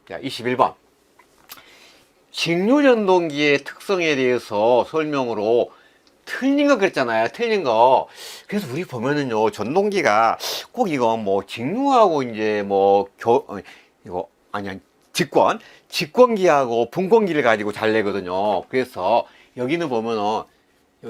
자, 21번. 직류전동기의 특성에 대해서 설명으로 틀린 거 그랬잖아요. 틀린 거. 그래서 우리 보면은요, 전동기가 꼭 이거 뭐 직류하고 이제 뭐 이거 아니야. 직권기하고 분권기를 가지고 잘 내거든요. 그래서 여기는 보면은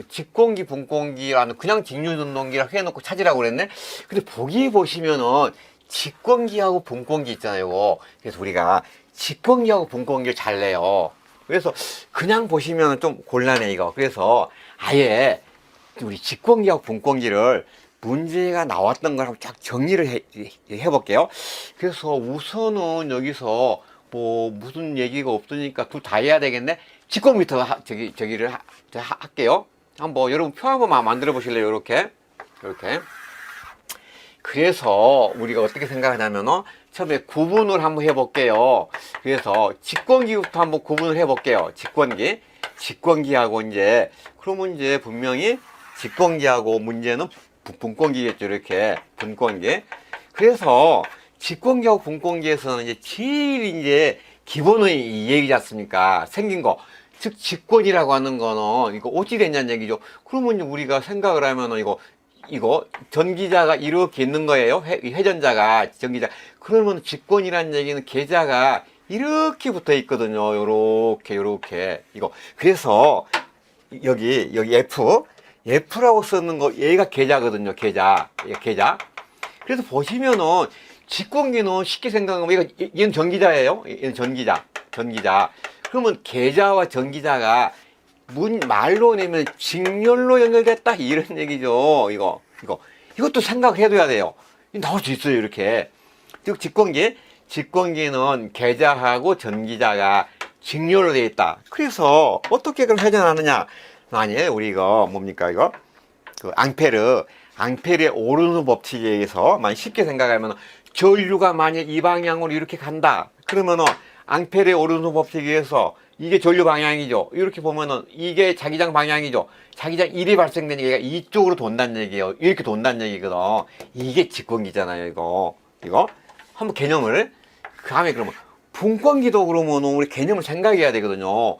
직권기, 분권기라는 그냥 직류전동기라고 해놓고 찾으라고 그랬네. 근데 보기 보시면은 직권기하고 분권기 있잖아요. 그래서 우리가 직권기하고 분권기를 잘 내요. 그래서 그냥 보시면 좀 곤란해 이거. 그래서 아예 우리 직권기하고 분권기를 문제가 나왔던 걸 한번 쫙 정리를 해볼게요. 그래서 우선은 여기서 뭐 무슨 얘기가 없으니까 둘 다 해야 되겠네. 직권부터 저기를 할게요. 한번 여러분 표 한번 만들어 보실래요? 이렇게 그래서 우리가 어떻게 생각하냐면 처음에 구분을 한번 해볼게요. 그래서 직권기부터 한번 구분을 해볼게요. 직권기하고 이제 그러면 이제 분명히 직권기하고 문제는 분권기겠죠. 이렇게 분권기. 그래서 직권기하고 분권기에서는 이제 제일 이제 기본의 이 얘기지 않습니까? 생긴 거. 즉 직권이라고 하는 거는 이거 어찌 됐냐는 얘기죠. 그러면 우리가 생각을 하면은 이거 전기자가 이렇게 있는 거예요. 회전자가 전기자. 그러면 직권이라는 얘기는 계자가 이렇게 붙어 있거든요. 요렇게 이거. 그래서 여기 F라고 쓰는 거 얘가 계자거든요. 계자. 그래서 보시면은 직권기는 쉽게 생각하면 얘는 전기자예요. 얘는 전기자. 그러면 계자와 전기자가 말로 내면 직렬로 연결됐다 이런 얘기죠. 이것도 생각해둬야 돼요. 나올 수 있어요. 이렇게. 즉 직권기는 계자하고 전기자가 직렬로 되어 있다. 그래서 어떻게 그럼 회전하느냐? 만약에 우리 이거 뭡니까 이거? 그 앙페르의 오르는 법칙에 의해서 만약 쉽게 생각하면 전류가 만약 이 방향으로 이렇게 간다. 그러면은 앙페르의 오르는 법칙에 의해서 이게 전류 방향이죠. 이렇게 보면은 이게 자기장 방향이죠. 자기장 1이 발생되니까 얘가 이쪽으로 돈다는 얘기예요. 이렇게 돈다는 얘기거든. 이게 직권기잖아요. 이거 한번 개념을 그 다음에 그러면 분권기도 그러면 우리 개념을 생각해야 되거든요.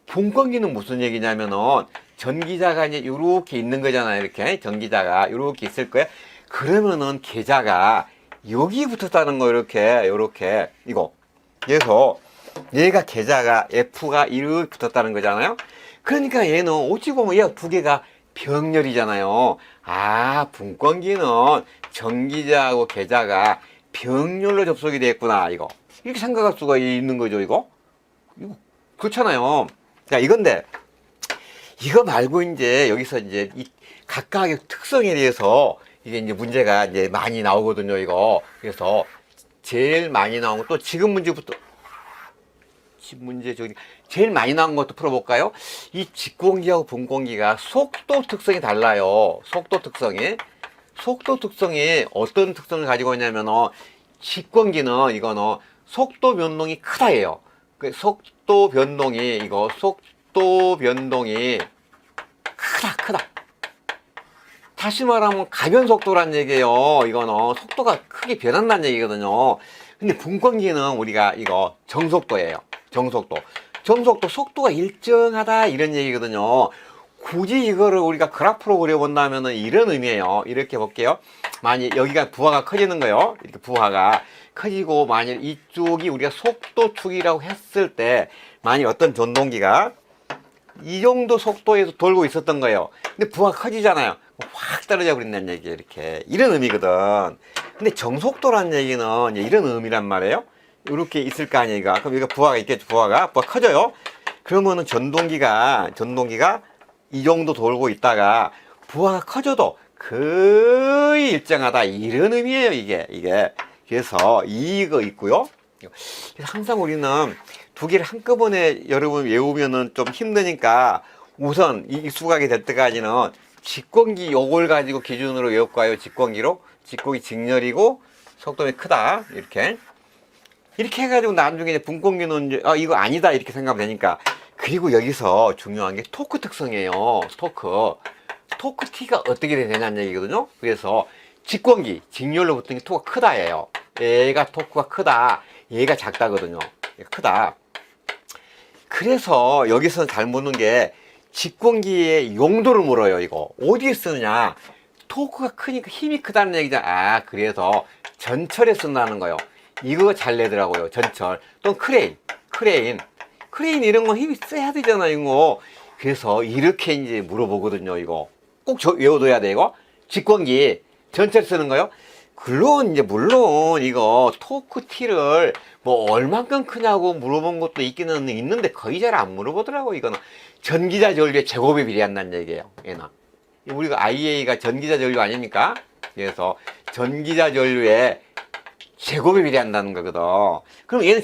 분권기는 무슨 얘기냐면은 전기자가 이제 이렇게 있는 거잖아요. 이렇게 전기자가 이렇게 있을 거예요. 그러면은 계자가 여기 붙었다는 거 이렇게 이거. 그래서 얘가 계자가 F가 이렇게 붙었다는 거잖아요. 그러니까 얘는 어찌 보면 얘가 두 개가 병렬이잖아요. 아, 분권기는 전기자하고 계자가 병렬로 접속이 되었구나. 이렇게 생각할 수가 있는 거죠. 이거 그렇잖아요. 자, 이건데 이거 말고 이제 여기서 이제 이 각각의 특성에 대해서 이게 이제 문제가 이제 많이 나오거든요. 그래서 제일 많이 나온 것도 지금 문제부터 제일 많이 나온 것도 풀어볼까요? 이 직권기하고 분권기가 속도 특성이 달라요. 속도 특성이 어떤 특성을 가지고 있냐면은 직권기는 이거는 속도 변동이 크다예요. 그 속도 변동이 크다. 다시 말하면 가변속도란 얘기예요. 이거는 속도가 크게 변한다는 얘기거든요. 근데 분권기는 우리가 정속도예요. 정속도 속도가 일정하다 이런 얘기거든요. 굳이 이거를 우리가 그래프로 그려본다면은 이런 의미예요. 이렇게 볼게요. 만약 여기가 부하가 커지는 거예요. 이렇게 부하가 커지고 만약 이쪽이 우리가 속도축이라고 했을 때 만약 어떤 전동기가 이 정도 속도에서 돌고 있었던 거예요. 근데 부하가 커지잖아요. 확 떨어져 버린다는 얘기예요. 이런 의미거든. 근데 정속도라는 얘기는 이런 의미란 말이에요. 이렇게 있을 거 아니에요. 그럼 여기가 부하가 있겠죠. 부하가 커져요. 그러면은 전동기가 이 정도 돌고 있다가 부하가 커져도 거의 일정하다 이런 의미예요. 이게 그래서 이거 있고요. 그래서 항상 우리는 두 개를 한꺼번에 여러분 외우면은 좀 힘드니까 우선 익숙하게 될 때까지는 직권기 요걸 가지고 기준으로 외울까요? 직권기 직렬이고 속도가 크다 이렇게 해가지고 나중에 이제 분권기는 이제 이거 아니다 이렇게 생각하면 되니까. 그리고 여기서 중요한 게 토크 특성이에요. 토크 T가 어떻게 되냐는 얘기거든요. 그래서 직렬로 붙은 게 토크가 크다예요. 얘가 토크가 크다, 얘가 작다거든요. 크다. 그래서 여기서 잘 묻는 게 직권기의 용도를 물어요. 이거 어디에 쓰느냐. 토크가 크니까 힘이 크다는 얘기잖아. 아, 그래서 전철에 쓴다는 거예요. 이거 잘 내더라고요. 전철 또 크레인 이런 거 힘이 세야 되잖아요. 이거. 그래서 이렇게 이제 물어보거든요. 이거 꼭 외워둬야 돼. 이거 직권기 전철 쓰는 거요. 물론 이거 토크 T를 뭐 얼만큼 크냐고 물어본 것도 있기는 있는데 거의 잘 안 물어보더라고. 이거는 전기자 전류의 제곱에 비례한다는 얘기예요. 얘는 우리가 IA가 전기자 전류 아닙니까? 그래서 전기자 전류의 제곱에 비례한다는 거거든. 그럼 얘는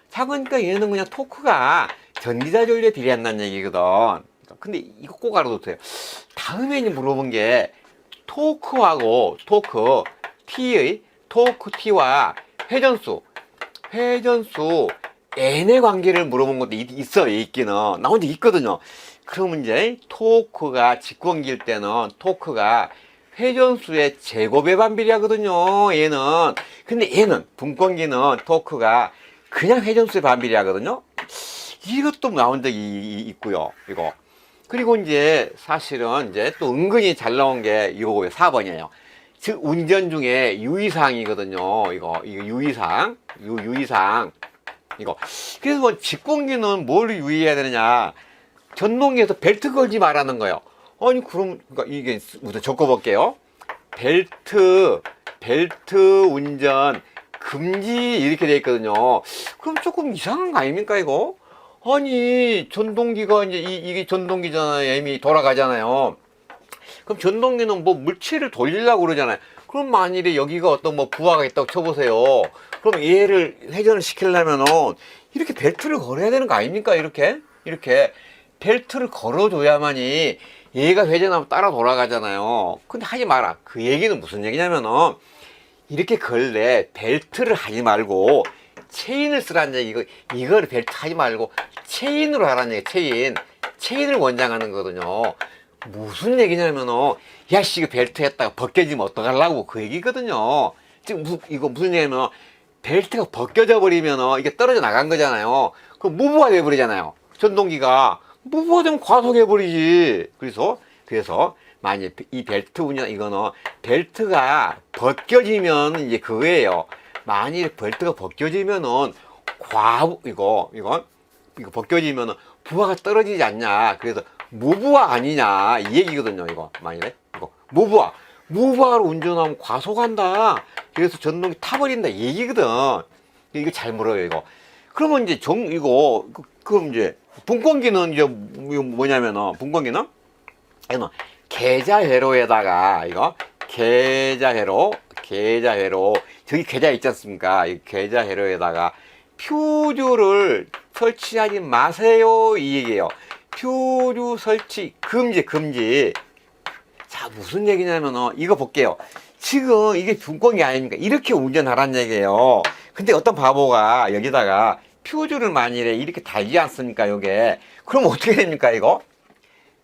작으니까 얘는 그냥 토크가 전기자 전류에 비례한다는 얘기거든. 근데 이거 꼭 알아두세요. 다음에 이제 물어본 게 토크 T와 회전수 N의 관계를 물어본 것도 있어요. 있기는 나온 적 있거든요. 그러면 이제 토크가 직권기일 때는 토크가 회전수의 제곱에 반비례하거든요. 얘는. 근데 얘는 분권기는 토크가 그냥 회전수의 반비례하거든요. 이것도 나온 적이 있고요. 이거. 그리고 이제 사실은 이제 또 은근히 잘 나온 게 이거고요. 4번이에요. 즉 운전 중에 유의사항이거든요. 이거 유의사항. 이거. 그래서 뭐 직권기는 뭘 유의해야 되느냐? 전동기에서 벨트 걸지 말라는 거예요. 아니 그럼 그러니까 이게 우선 적어볼게요. 벨트 운전 금지 이렇게 돼 있거든요. 그럼 조금 이상한 거 아닙니까 이거? 아니 전동기가 이제 이게 전동기잖아요. 이미 돌아가잖아요. 그럼 전동기는 뭐 물체를 돌리려고 그러잖아요. 그럼 만일에 여기가 어떤 뭐 부하가 있다고 쳐보세요. 그럼 얘를 회전을 시키려면은 이렇게 벨트를 걸어야 되는 거 아닙니까? 이렇게 벨트를 걸어줘야만이 얘가 회전하면 따라 돌아가잖아요. 근데 하지 마라. 그 얘기는 무슨 얘기냐면은 이렇게 걸래 벨트를 하지 말고 체인을 쓰라는 얘기. 이거를 벨트 하지 말고 체인으로 하라는 얘기. 체인을 권장하는 거거든요. 무슨 얘기냐면은 야씨 이거 벨트 했다가 벗겨지면 어떡하려고 그 얘기거든요. 지금 이거 무슨 얘기냐면 벨트가 벗겨져 버리면은 이게 떨어져 나간 거잖아요. 그럼 무브가 돼 버리잖아요. 전동기가 무브가 되면 과속해 버리지. 그래서 만약 이 벨트 운전 이거는 벨트가 벗겨지면 이제 그거예요. 만일 벨트가 벗겨지면은 이거 벗겨지면은 부하가 떨어지지 않냐. 그래서 무부하 아니냐 이 얘기거든요. 이거 만일에 이거 무부하로 운전하면 과속한다. 그래서 전동기 타버린다 이 얘기거든. 이거 잘 물어요 이거. 그러면 이제 그럼 이제 분권기는 이제 뭐냐면은 분권기는 이거 계좌회로에다가 이거 계좌회로 저기 계좌 있지 않습니까? 이 계좌회로에다가 표주를 설치하지 마세요 이 얘기예요. 표주 설치 금지. 자 무슨 얘기냐면 이거 볼게요. 지금 이게 분권기 아닙니까? 이렇게 운전하라는 얘기예요. 근데 어떤 바보가 여기다가 표주를 만일에 이렇게 달지 않습니까? 요게 그럼 어떻게 됩니까 이거?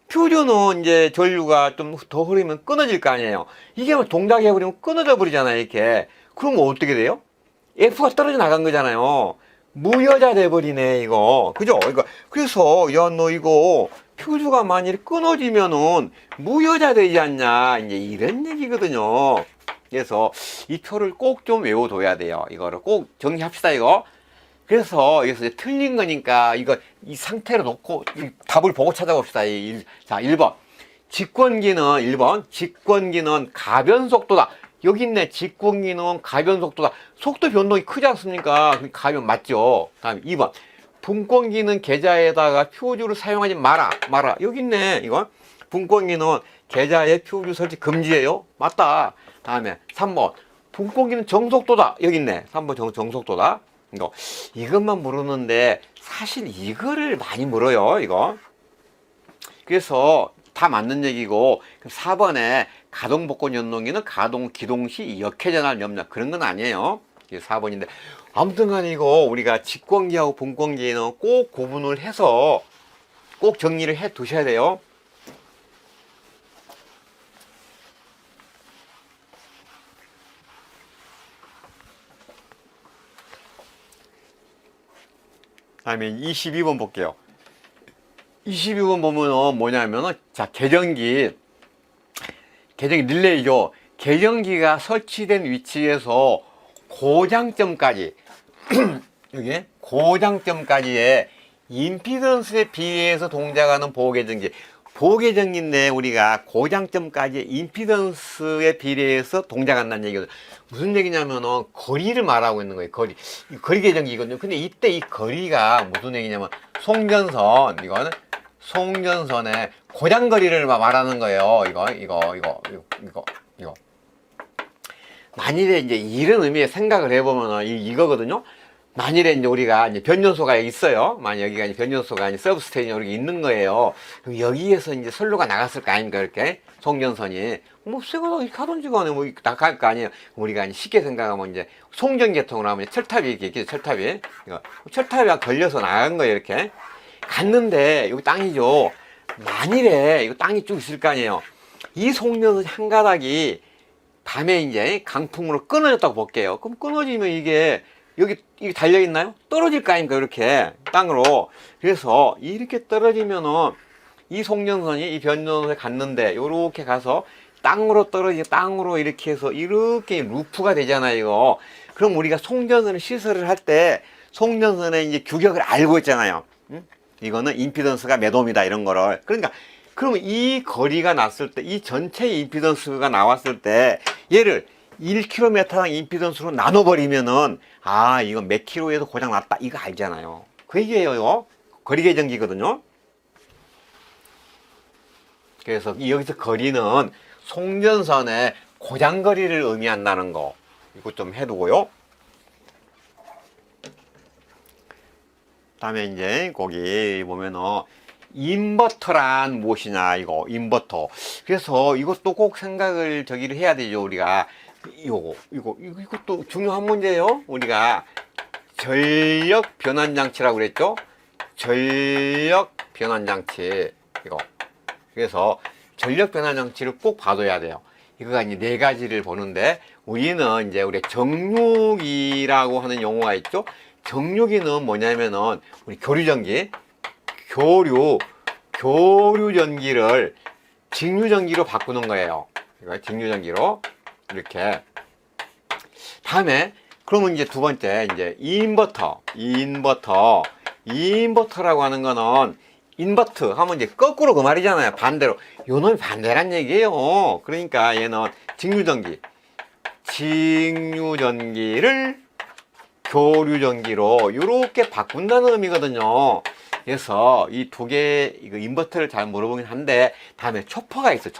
표주는 이제 전류가 좀 더 흐르면 끊어질 거 아니에요. 이게 뭐 동작해버리면 끊어져 버리잖아요 이렇게. 그럼 어떻게 돼요? F가 떨어져 나간 거잖아요. 무여자 돼버리네 이거. 그죠? 그래서 야 너 이거 표주가 만일 끊어지면은 무여자 되지 않냐 이제 이런 얘기거든요. 그래서 이 표를 꼭 좀 외워둬야 돼요. 이거를 꼭 정리합시다 이거. 그래서 여기서 이제 틀린 거니까 이 상태로 놓고 답을 보고 찾아봅시다. 자 1번 직권기는 가변 속도다. 여기 있네. 직권기는 가변 속도다. 속도 변동이 크지 않습니까? 가변 맞죠? 다음 2번 분권기는 계좌에다가 표주를 사용하지 마라. 여기 있네. 이거 분권기는 계좌에 표주 설치 금지예요. 맞다. 다음에 3번 분권기는 정속도다. 여기 있네. 3번 정속도다. 이것만 물었는데 사실 이거를 많이 물어요. 이거. 그래서 다 맞는 얘기고 4번에 가동복권 연동기는 가동 기동 시 역회전할 염려 그런 건 아니에요. 이게 4번인데 아무튼 간에 이거 우리가 직권기하고 분권기는 꼭 구분을 해서 꼭 정리를 해 두셔야 돼요. 다음에 22번 볼게요. 22번 보면은 뭐냐면은, 자, 계정기 릴레이죠. 계정기가 설치된 위치에서 고장점까지, 여기 고장점까지의 임피던스에 비례해서 동작하는 보호계정기. 보호계정기인데 우리가 고장점까지의 임피던스에 비례해서 동작한다는 얘기거든요. 무슨 얘기냐면은 거리를 말하고 있는 거예요. 거리 계정기거든요. 근데 이때 이 거리가 무슨 얘기냐면 송전선, 이거는 송전선의 고장거리를 말하는 거예요. 이거. 만일에 이제 이런 의미의 생각을 해보면 이거거든요. 만일에 이제 우리가 이제 변전소가 있어요. 만약 여기가 이제 변전소가 이제 서브 스테이션이 이렇게 있는 거예요. 그럼 여기에서 이제 선로가 나갔을 거 아닙니까? 이렇게 송전선이 뭐 쇠가 이렇게 하던지 간에 뭐 나갈 거 아니에요. 우리가 이제 쉽게 생각하면 이제 송전계통으로 하면 철탑이 이렇게 있겠죠. 철탑이 이거 철탑이 걸려서 나간 거예요. 이렇게 갔는데 여기 땅이죠. 만일에 이거 땅이 쭉 있을 거 아니에요. 이 송전선 한 가닥이 밤에 이제 강풍으로 끊어졌다고 볼게요. 그럼 끊어지면 이게 이게 달려있나요? 떨어질 거 아닙니까? 이렇게 땅으로. 그래서 이렇게 떨어지면은 이 송전선이 이 변전선에 갔는데 요렇게 가서 땅으로 땅으로 이렇게 해서 이렇게 루프가 되잖아요. 이거. 그럼 우리가 송전선을 시설을 할 때 송전선의 이제 규격을 알고 있잖아요. 이거는 임피던스가 몇 옴이다 이런 거를. 그러니까 그러면 이 거리가 났을 때, 이 전체 임피던스가 나왔을 때 얘를 1km당 임피던스로 나눠버리면은 이건 몇 킬로에서 고장 났다 이거 알잖아요. 그 얘기예요. 이거 거리 계정기거든요. 그래서 여기서 거리는 송전선의 고장거리를 의미한다는 거 이거 좀 해두고요. 다음에 이제 거기 보면은 인버터란 무엇이냐, 이거 인버터. 그래서 이것도 꼭 생각을 해야 되죠. 우리가 이것도 중요한 문제예요. 우리가 전력 변환 장치라고 그랬죠. 전력 변환 장치 이거. 그래서 전력 변환 장치를 꼭 봐둬야 돼요. 이거가 이제 네 가지를 보는데 우리는 이제 우리 정류기라고 하는 용어가 있죠. 정류기는 뭐냐면은 우리 교류전기, 교류전기를 직류전기로 바꾸는 거예요. 이거 직류전기로 이렇게. 다음에 그러면 이제 두 번째 이제 인버터라고 하는 거는 인버트 하면 이제 거꾸로 그 말이잖아요. 반대로. 요 놈이 반대란 얘기예요. 그러니까 얘는 직류전기를 교류전기로 이렇게 바꾼다는 의미거든요. 그래서 이 두 개, 이거 인버터를 잘 물어보긴 한데, 다음에 초퍼가 있어요.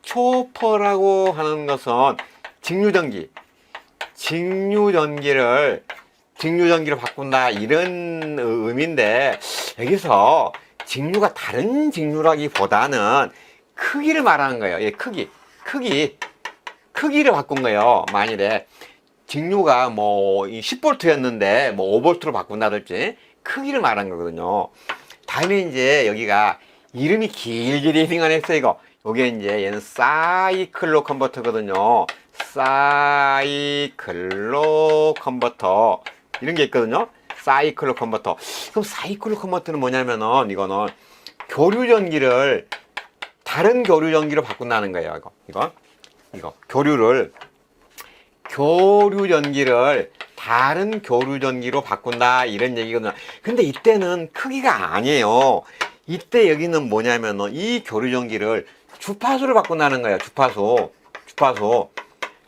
초퍼라고 하는 것은 직류전기를 직류전기로 바꾼다 이런 의미인데, 여기서 직류가 다른 직류라기보다는 크기를 말하는 거예요. 예, 크기를 바꾼 거예요. 만일에 직류가 뭐 10V였는데 뭐 5V로 바꾼다든지 크기를 말한 거거든요. 다음에 이제 여기가 이름이 길게 네이밍을 했어요. 이거 요게 이제 얘는 사이클로 컨버터거든요. 사이클로 컨버터 이런 게 있거든요. 사이클로 컨버터. 그럼 사이클로 컨버터는 뭐냐면은 이거는 교류전기를 다른 교류전기로 바꾼다는 거예요. 이거 교류전기를 다른 교류전기로 바꾼다 이런 얘기거든요. 근데 이때는 크기가 아니에요. 이때 여기는 뭐냐면은 이 교류전기를 주파수를 바꾼다는 거예요. 주파수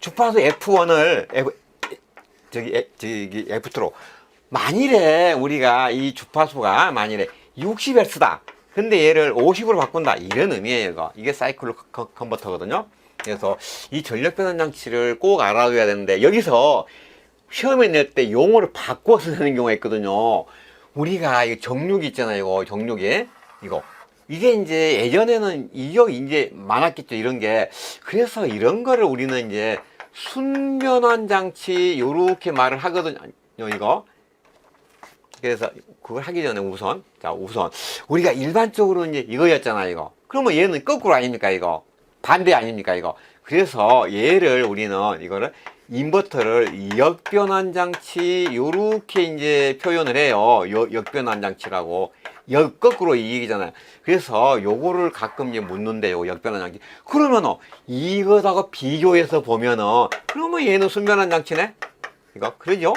F1을 F2로. 만일에 우리가 이 주파수가 만일에 60Hz다. 근데 얘를 50으로 바꾼다. 이런 의미예요. 이게 사이클로 컨버터거든요. 그래서 이 전력 변환 장치를 꼭 알아둬야 되는데, 여기서 시험에 낼 때 용어를 바꿔서 내는 경우가 있거든요. 우리가 이 정류기 있잖아요. 정류기. 이게 이제 예전에는 이제 많았겠죠. 이런 게. 그래서 이런 거를 우리는 이제 순변환 장치 요렇게 말을 하거든요. 그래서 그걸 하기 전에 우선 우리가 일반적으로 이제 이거였잖아요. 그러면 얘는 거꾸로 아닙니까? 반대 아닙니까? 그래서 얘를 우리는 이거를 인버터를 역변환 장치 요렇게 이제 표현을 해요. 역변환 장치라고. 거꾸로 이 얘기잖아요. 그래서 요거를 가끔 이제 묻는데요. 역변환 장치. 그러면은 이거다가 비교해서 보면은 그러면 얘는 순변환 장치네? 이거 그러죠?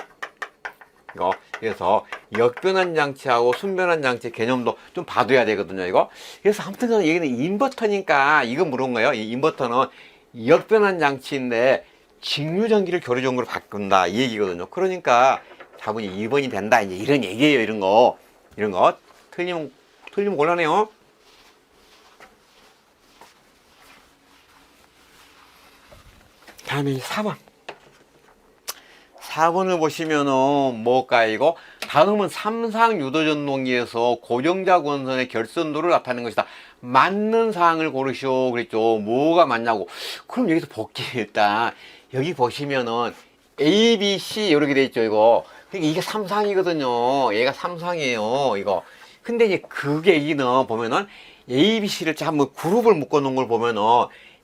이거 그래서 역변환 장치하고 순변환 장치 개념도 좀 봐둬야 되거든요. 이거. 그래서 아무튼 저는 얘기는 인버터니까 이거 물은 거예요. 이 인버터는 역변환 장치인데 직류전기를 교류전기로 바꾼다 이 얘기거든요. 그러니까 답은 2번이 된다 이제 이런 얘기예요. 이런 거 틀리면 곤란해요. 다음에 4번 4번을 보시면은 뭘까 이거 다음은 삼상 유도전동기에서 고정자 권선의 결선도를 나타내는 것이다. 맞는 사항을 고르시오 그랬죠. 뭐가 맞냐고. 그럼 여기서 볼게요. 일단 여기 보시면은 A, B, C 이렇게 돼 있죠. 이거 그러니까 이게 삼상이거든요. 얘가 삼상이에요. 이거 근데 이제 그게 여기는 보면은 A, B, C를 한번 그룹을 묶어 놓은 걸 보면은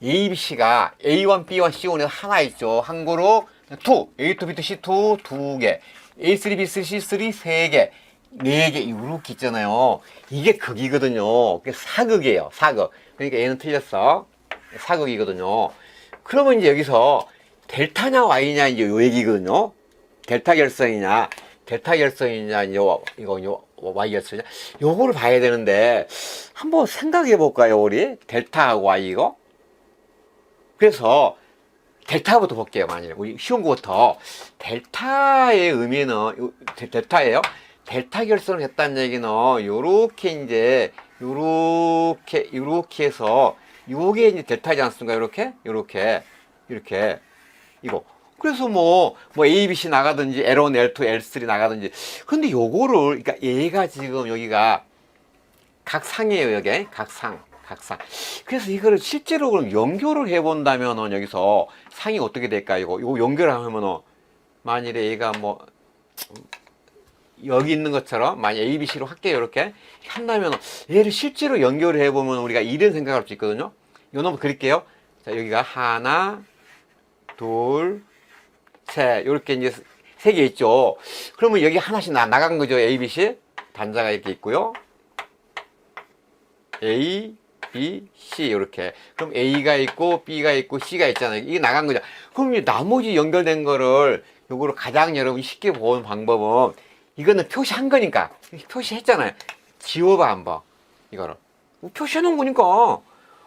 A, B, C가 A1, B1, C1에서 하나 있죠. 한 그룹 2, A2, B2, C2 2개, A3, B3, C3 3개, 4개 이렇게 있잖아요. 이게 극이거든요. 그게 사극이에요. 사극. 그러니까 얘는 틀렸어. 사극이거든요. 그러면 이제 여기서 델타냐 Y냐 이제 요 얘기거든요. 델타 결성이냐 이제 이거 Y 결성이냐 요거를 봐야 되는데 한번 생각해 볼까요 우리 델타하고 Y 이거. 그래서 델타부터 볼게요. 만약에 우리 쉬운 거부터 델타의 의미는 델타예요. 델타 결선을 했다는 얘기는 요렇게 이제 요렇게 해서 요게 이제 델타지 않습니까? 요렇게 이거. 그래서 뭐 A, B, C 나가든지 L1, L2, L3 나가든지. 근데 요거를 그러니까 얘가 지금 여기가 각상이에요. 여기 각상. 그래서 이거를 실제로 그럼 연결을 해본다면은 여기서 상이 어떻게 될까요? 이거 연결을 하면은 만일에 얘가 뭐 여기 있는 것처럼 만약 A, B, C로 할게요. 이렇게 한다면 얘를 실제로 연결을 해보면 우리가 이런 생각할 수 있거든요. 이거 한번 그릴게요. 자 여기가 하나, 둘, 셋 이렇게 이제 세 개 있죠. 그러면 여기 하나씩 나간 거죠. A, B, C 단자가 이렇게 있고요. A, B, C 이렇게. 그럼 A가 있고 B가 있고 C가 있잖아요. 이게 나간 거죠. 그럼 이 나머지 연결된 거를 요거를 가장 여러분 쉽게 보는 방법은 이거는 표시한 거니까 표시했잖아요. 지워봐 한번 이거를 표시해 놓은 거니까.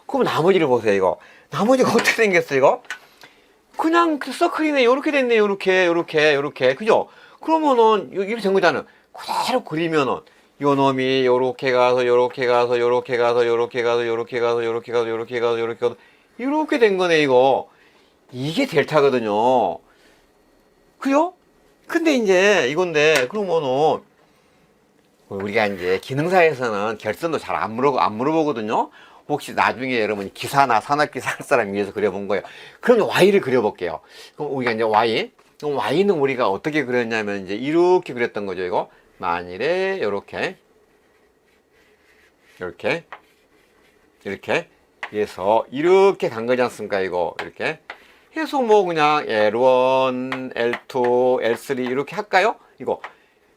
그럼 나머지를 보세요. 이거 나머지가 어떻게 생겼어 이거? 그냥 그 서클이네. 요렇게 됐네. 요렇게 그죠? 그러면은 이렇게 된 거잖아요. 그대로 그리면은 요 놈이 요렇게 가서 요렇게 된 거네 이거. 이게 델타거든요. 그죠? 근데 이제 이건데 그러면은 우리가 이제 기능사에서는 결선도 잘 안 물어보거든요. 혹시 나중에 여러분이 기사나 산업기사 할 사람 위해서 그려본 거예요. 그럼 Y를 그려볼게요. 그럼 우리가 이제 Y. 그럼 Y는 우리가 어떻게 그렸냐면 이제 이렇게 그렸던 거죠. 이거 만일에 이렇게 해서 이렇게 간 거지 않습니까? 이거 이렇게 해서 뭐 그냥 L1, L2, L3 이렇게 할까요? 이거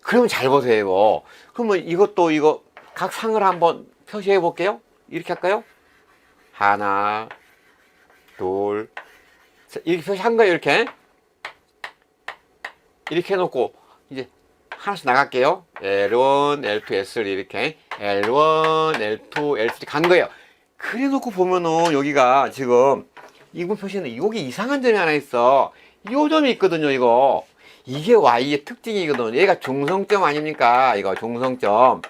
그러면 잘 보세요. 이거 그러면 이거 각 상을 한번 표시해 볼게요. 이렇게 할까요? 하나, 둘, 셋 이렇게 표시한 거예요. 이렇게 해놓고 이제 하나씩 나갈게요. L1, L2, S3 이렇게 L1, L2, L3 간 거예요. 그래놓고 보면은 여기가 지금 이분 표시는 여기 이상한 점이 하나 있어. 요 점이 있거든요. 이게 Y의 특징이거든요. 얘가 중성점 아닙니까? 이거 중성점.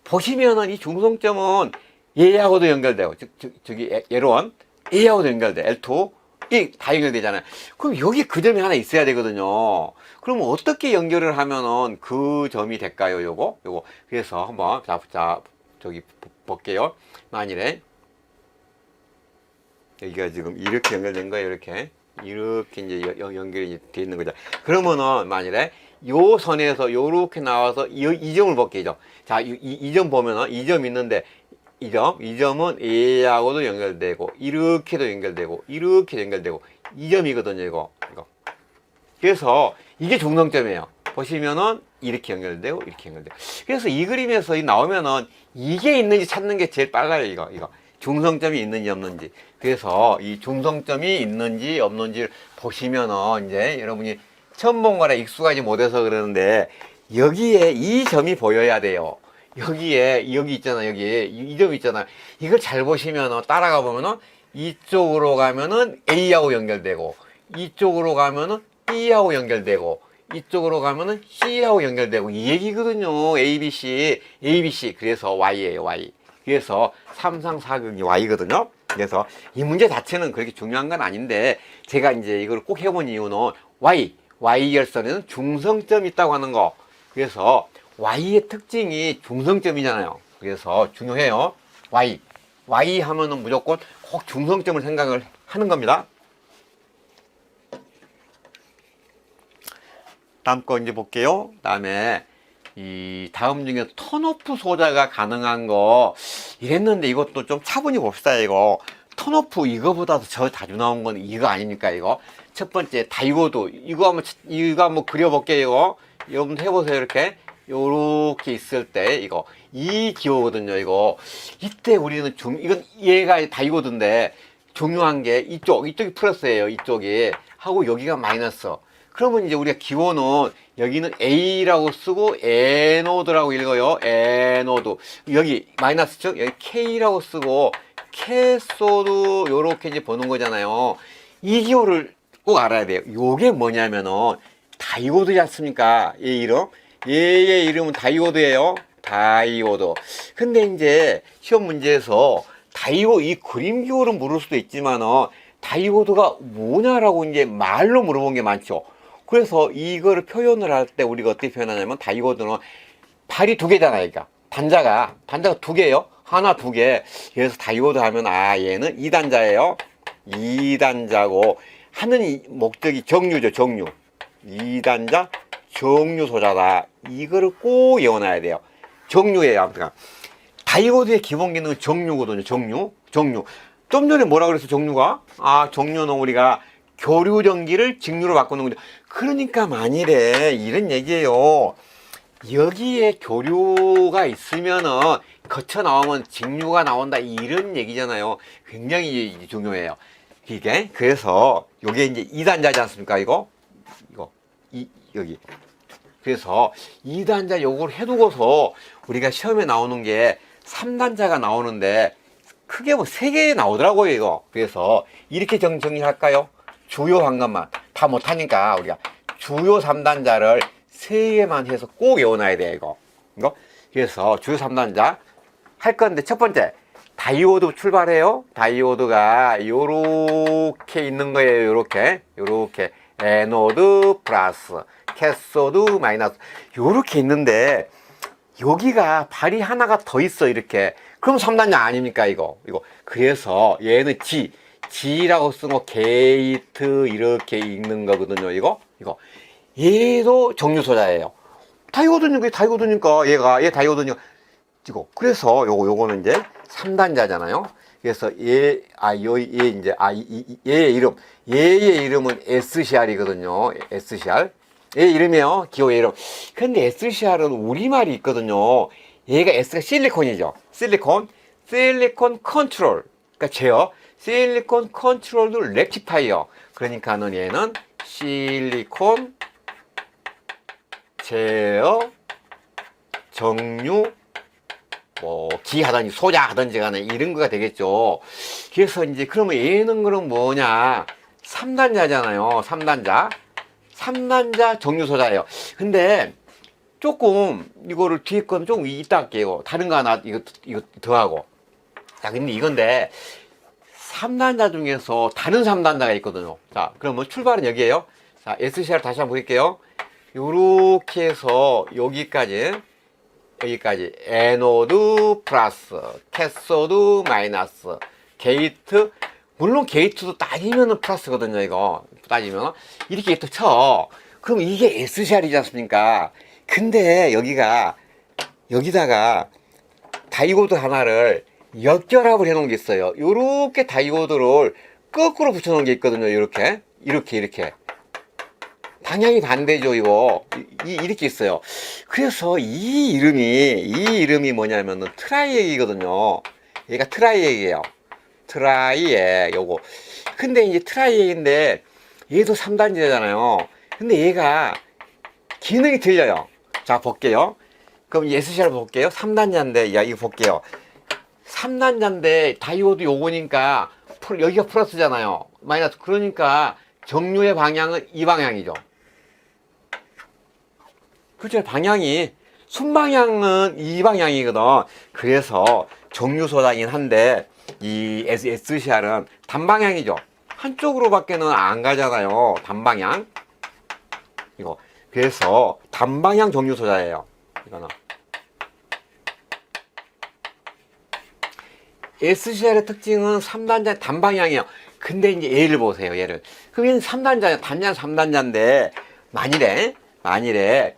보시면은 이 중성점은 얘하고도 연결되고 저기 L1 얘하고도 연결돼. L2 이 다 연결되잖아요. 그럼 여기 그 점이 하나 있어야 되거든요. 그럼 어떻게 연결을 하면은 그 점이 될까요? 요거 그래서 한번 저기 볼게요. 만일에 여기가 지금 이렇게 연결된 거예요. 이렇게 이제 연결이 돼 있는 거죠. 그러면은 만일에 요 선에서 요렇게 나와서 이 점을 볼게요. 자, 이 점 보면은 이 점 있는데 이 점은 A하고도 연결되고, 이렇게도 연결되고, 이렇게 연결되고, 이 점이거든요, 이거. 그래서 이게 중성점이에요. 보시면은 이렇게 연결되고, 이렇게 연결되고. 그래서 이 그림에서 나오면은 이게 있는지 찾는 게 제일 빨라요, 이거. 중성점이 있는지 없는지. 그래서 이 중성점이 있는지 없는지를 보시면은 이제 여러분이 처음 본 거라 익숙하지 못해서 그러는데, 여기에 이 점이 보여야 돼요. 여기 있잖아, 여기. 이 점 있잖아. 이걸 잘 보시면, 따라가 보면은, 이쪽으로 가면은 A하고 연결되고, 이쪽으로 가면은 B하고 연결되고, 이쪽으로 가면은 C하고 연결되고, 이 얘기거든요. ABC. 그래서 Y예요, Y. 그래서 삼상사극이 Y거든요. 그래서 이 문제 자체는 그렇게 중요한 건 아닌데, 제가 이제 이걸 꼭 해본 이유는 Y결선에는 중성점이 있다고 하는 거. 그래서 Y의 특징이 중성점이잖아요. 그래서 중요해요. Y 하면은 무조건 꼭 중성점을 생각을 하는 겁니다. 다음 거 이제 볼게요. 다음에 이 다음 중에 턴오프 소자가 가능한 거 이랬는데, 이것도 좀 차분히 봅시다. 이거 턴오프 이거보다도 저 자주 나온 건 이거 아닙니까? 이거 첫 번째 다이오드, 이거 한번 그려볼게요. 여러분 해보세요. 요렇게 있을 때 이 기호거든요. 이때 우리는 이건 얘가 다이오드인데, 중요한 게 이쪽이 플러스예요. 이쪽이 하고 여기가 마이너스. 그러면 이제 우리가 기호는 여기는 A라고 쓰고 에노드라고 읽어요. 에노드. 여기 마이너스죠. 여기 K라고 쓰고 캐소드, 요렇게 이제 보는 거잖아요. 이 기호를 꼭 알아야 돼요. 요게 뭐냐면은 다이오드지 않습니까? 얘의 이름은 다이오드예요. 다이오드. 근데 이제 시험 문제에서 이 그림 기호를 물을 수도 있지만은, 다이오드가 뭐냐라고 이제 말로 물어본 게 많죠. 그래서 이거를 표현을 할 때 우리가 어떻게 표현하냐면, 다이오드는 발이 두 개잖아요. 그러니까 단자가 두 개예요. 하나, 두 개. 그래서 다이오드 하면 얘는 2단자예요. 2단자고 하는 목적이 정류죠. 정류. 2단자 정류 소자다. 이거를 꼭 외워놔야 돼요. 정류예요. 아무튼 다이오드의 기본 기능은 정류거든요. 정류. 좀 전에 뭐라 그랬어, 정류가? 정류는 우리가 교류 전기를 직류로 바꾸는 거죠. 그러니까 만일에 이런 얘기예요. 여기에 교류가 있으면은 거쳐 나오면 직류가 나온다, 이런 얘기잖아요. 굉장히 중요해요. 이게 그래서 요게 이제 2단자지 않습니까? 여기. 그래서 2단자 요걸 해두고서 우리가 시험에 나오는 게 3단자가 나오는데, 크게 3개 나오더라고요, 그래서 이렇게 정리할까요? 주요한 것만. 다 못하니까 우리가 주요 3단자를 3개만 해서 꼭 외워놔야 돼, 이거. 그래서 주요 3단자 할 건데, 첫 번째, 다이오드 출발해요. 다이오드가 요렇게 있는 거예요, 요렇게. 에노드 플러스, 캐소드 마이너스, 요렇게 있는데, 여기가 발이 하나가 더 있어, 이렇게. 그럼 3단자 아닙니까, 이거. 그래서 얘는 G라고 쓰고 게이트 이렇게 읽는 거거든요, 이거. 얘도 정류소자예요. 다이오드니까 얘 다이오드니까. 그래서 요거는 이제 3단자잖아요. 그래서 얘의 이름은 SCR이거든요. SCR. 얘 이름이요. 기호의 이름. 근데 SCR은 우리말이 있거든요. 얘가 S가 실리콘이죠. 실리콘 컨트롤. 그러니까 제어. 실리콘 컨트롤도 렉티파이어. 그러니까는 얘는 실리콘 제어 정류 기하든지 소자하든지 간에 이런 거가 되겠죠. 그래서 이제 그러면 얘는 그럼 뭐냐? 3단자잖아요. 3단자 정류소자예요. 근데 조금 이거를 뒤에 건 조금 이따 할게요. 다른 거 하나 이거 더하고. 자, 근데 이건데 3단자 중에서 다른 3단자가 있거든요. 자, 그러면 출발은 여기에요. 자, SCR 다시 한번 볼게요. 요렇게 해서 여기까지 에노드 플러스, 캐소드 마이너스, 게이트. 물론 게이트도 따지면은 플러스거든요. 이거 따지면 이렇게 또 쳐. 그럼 이게 SCR이지 않습니까? 근데 여기다가 다이오드 하나를 역결합을 해 놓은 게 있어요. 요렇게 다이오드를 거꾸로 붙여 놓은 게 있거든요. 이렇게 방향이 반대죠. 이렇게 있어요. 그래서 이 이름이 뭐냐면은 트라이액이거든요. 얘가 트라이액이에요. 트라이액 요거. 근데 이제 트라이액인데 얘도 3단제잖아요. 근데 얘가 기능이 틀려요. 자, 볼게요. 그럼 SCR 볼게요. 3단자인데, 야, 이거 볼게요. 3단자인데, 다이오드 요거니까, 여기가 플러스잖아요. 마이너스. 그러니까, 정류의 방향은 이 방향이죠. 그렇죠. 방향이, 순방향은 이 방향이거든. 그래서, 정류소다긴 한데, 이 SCR은 단방향이죠. 한쪽으로밖에는 안 가잖아요. 단방향. 이거. 그래서 단방향 정류소자예요. 이거는 SCR의 특징은 3단자 단방향이에요. 근데 이제 얘를 보세요. 얘를. 그럼 얘는 3단자, 단자 3단자인데 만일에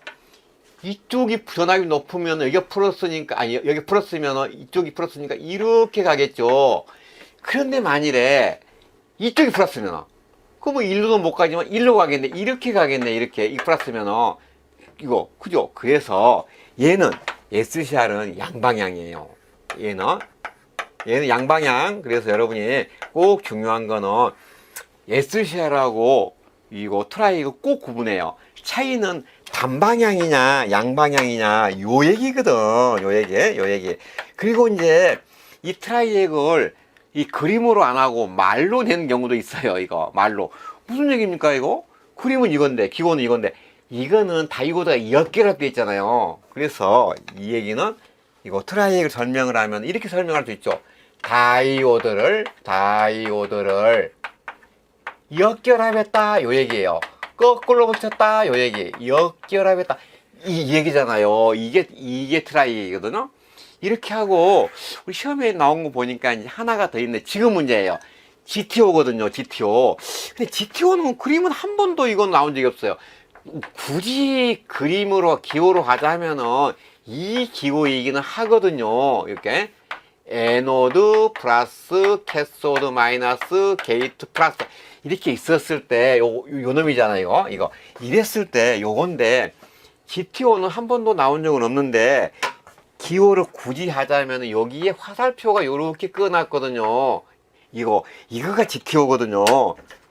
이쪽이 전압이 높으면 여기가 플러스니까, 아니 여기 플러스면 이쪽이 플러스니까 이렇게 가겠죠. 그런데 만일에 이쪽이 플러스면 그럼 일로는 못 가지만 일로 가겠네. 이렇게 가겠네. 이렇게 이 플러스면은 이거 그죠? 그래서 얘는 SCR은 양방향이에요. 얘는 양방향. 그래서 여러분이 꼭 중요한 거는 SCR하고 이거 트라이가 꼭 구분해요. 차이는 단방향이냐 양방향이냐 요 얘기거든. 요 얘기. 그리고 이제 이 트라이액을 이 그림으로 안 하고 말로 내는 경우도 있어요. 이거 말로 무슨 얘기입니까? 이거 그림은 이건데 기본은 이건데 이거는 다이오드가 역결합되어 있잖아요. 그래서 이 얘기는 이거 트라이액을 설명을 하면 이렇게 설명할 수 있죠. 다이오드를 역결합했다 요 얘기예요. 거꾸로 붙였다 요 얘기. 역결합했다 이 얘기잖아요. 이게 트라이액이거든요. 이렇게 하고 우리 시험에 나온 거 보니까 이제 하나가 더 있네. 지금 문제예요. GTO거든요. GTO. 근데 GTO는 그림은 한 번도 이건 나온 적이 없어요. 굳이 그림으로 기호로 가자 하면은 이 기호이기는 하거든요. 이렇게 에노드 플러스 캐소드 마이너스 게이트 플러스 이렇게 있었을 때 요 놈이잖아요. 이거 이랬을 때 요건데 GTO는 한 번도 나온 적은 없는데 기호를 굳이 하자면 여기에 화살표가 요렇게 끄놨거든요. 이거가 GTO거든요.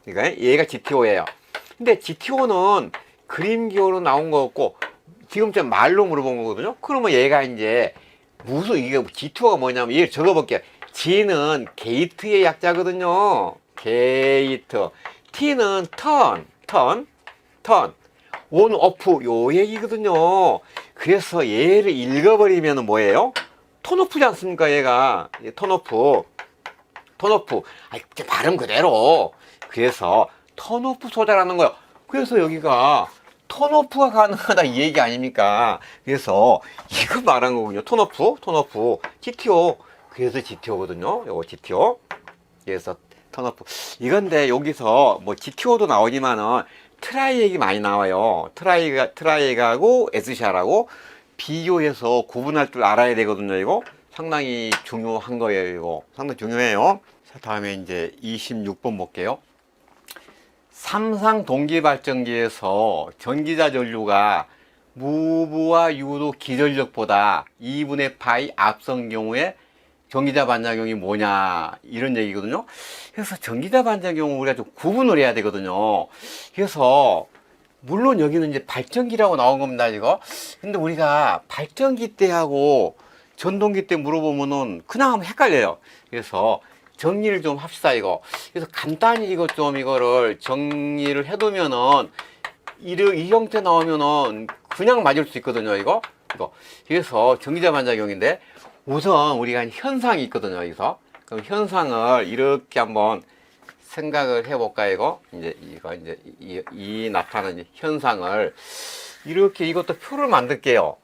그러니까 얘가 GTO예요. 근데 GTO는 그림 기호로 나온 거였고 지금 좀 말로 물어본 거거든요. 그러면 얘가 이제 무슨 이게 GTO가 뭐냐면 얘를 적어볼게요. G는 게이트의 약자거든요. 게이트. T는 턴. 온, 오프 요 얘기거든요. 그래서 얘를 읽어버리면 뭐예요? 턴오프지 않습니까? 얘가 턴오프. 발음 그대로. 그래서 턴오프 소자라는 거예요. 그래서 여기가 턴오프가 가능하다 이 얘기 아닙니까? 그래서 이거 말한 거군요. 턴오프 GTO. 그래서 GTO거든요. 요거 GTO. 그래서 턴오프. 이건데 여기서 뭐 GTO도 나오지만은 트라이액이 많이 나와요. 트라이액하고 SCR하고 비교해서 구분할 줄 알아야 되거든요. 이거 상당히 중요한 거예요. 이거 상당히 중요해요. 자, 다음에 이제 26번 볼게요. 삼상 동기발전기에서 전기자 전류가 무부와 유도 기전력보다 2분의 파이 앞선 경우에 전기자 반작용이 뭐냐 이런 얘기거든요. 그래서 전기자 반작용을 우리가 좀 구분을 해야 되거든요. 그래서 물론 여기는 이제 발전기라고 나온 겁니다. 이거 근데 우리가 발전기 때하고 전동기 때 물어보면은 그냥 하면 헷갈려요. 그래서 정리를 좀 합시다 이거. 그래서 간단히 이거를 정리를 해두면은 이 형태 나오면은 그냥 맞을 수 있거든요. 이거. 그래서 전기자 반작용인데 우선 우리가 현상이 있거든요. 여기서 그럼 현상을 이렇게 한번 생각을 해볼까 이거 이제 이 나타나는 현상을 이렇게 이것도 표를 만들게요.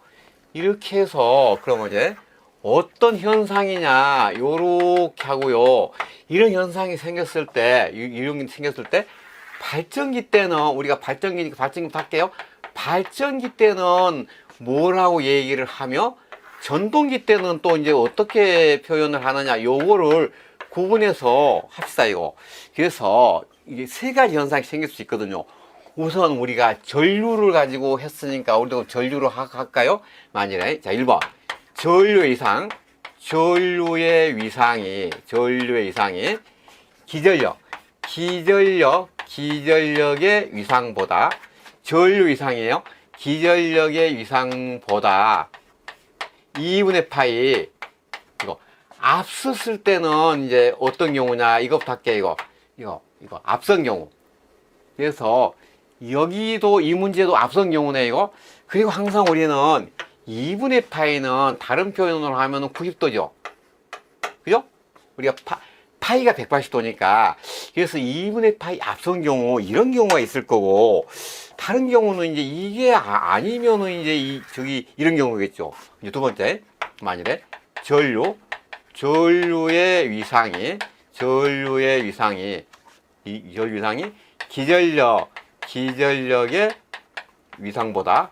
이렇게 해서 그러면 이제 어떤 현상이냐 요렇게 하고요. 이런 현상이 생겼을 때 발전기 때는 우리가 발전기부터 할게요. 발전기 때는 뭐라고 얘기를 하며 전동기 때는 또 이제 어떻게 표현을 하느냐, 요거를 구분해서 합시다, 이거. 그래서 이게 세 가지 현상이 생길 수 있거든요. 우선 우리가 전류를 가지고 했으니까 우리도 전류로 할까요? 만일에. 자, 1번. 전류의 이상. 전류의 위상이 기전력의 위상보다 전류 이상이에요. 기전력의 위상보다 2분의 파이. 이거 앞섰을 때는 이제 어떤 경우냐, 이거부터 할게요. 이거 앞선 경우. 그래서 여기도 이 문제도 앞선 경우네, 이거. 그리고 항상 우리는 2분의 파이는 다른 표현으로 하면은 90도죠. 그죠? 우리가 파이가 180도니까. 그래서 2분의 파이 앞선 경우, 이런 경우가 있을 거고, 다른 경우는 이제 이게 아니면은 이제 이런 경우겠죠. 이제 두 번째, 만일에 전류의 위상이 기전력의 위상보다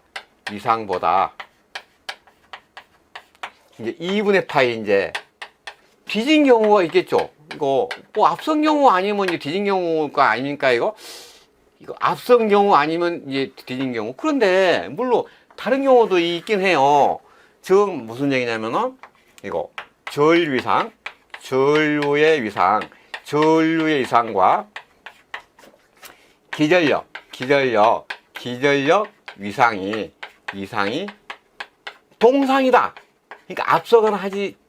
이제 2분의 파이 이제 뒤진 경우가 있겠죠. 이거 뭐 앞선 경우 아니면 이제 뒤진 경우가 아닙니까, 이거 앞선 경우 아니면 이제 뒤진 경우. 그런데 물론 다른 경우도 있긴 해요. 즉 무슨 얘기냐면은 이거 전류의 위상과 기전력 위상이 동상이다. 그러니까 앞서거나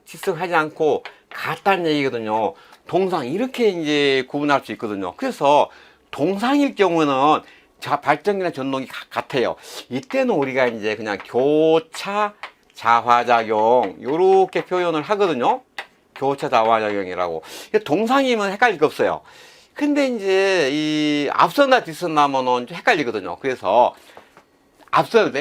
직선하지 않고 같다는 얘기거든요. 동상, 이렇게 이제 구분할 수 있거든요. 그래서 동상일 경우는 발전기나 전동이 같아요. 이때는 우리가 이제 그냥 교차 자화작용 요렇게 표현을 하거든요. 교차 자화작용이라고. 동상이면 헷갈릴 게 없어요. 근데 이제 이 앞선다 뒤선다면은 좀 헷갈리거든요. 그래서 앞설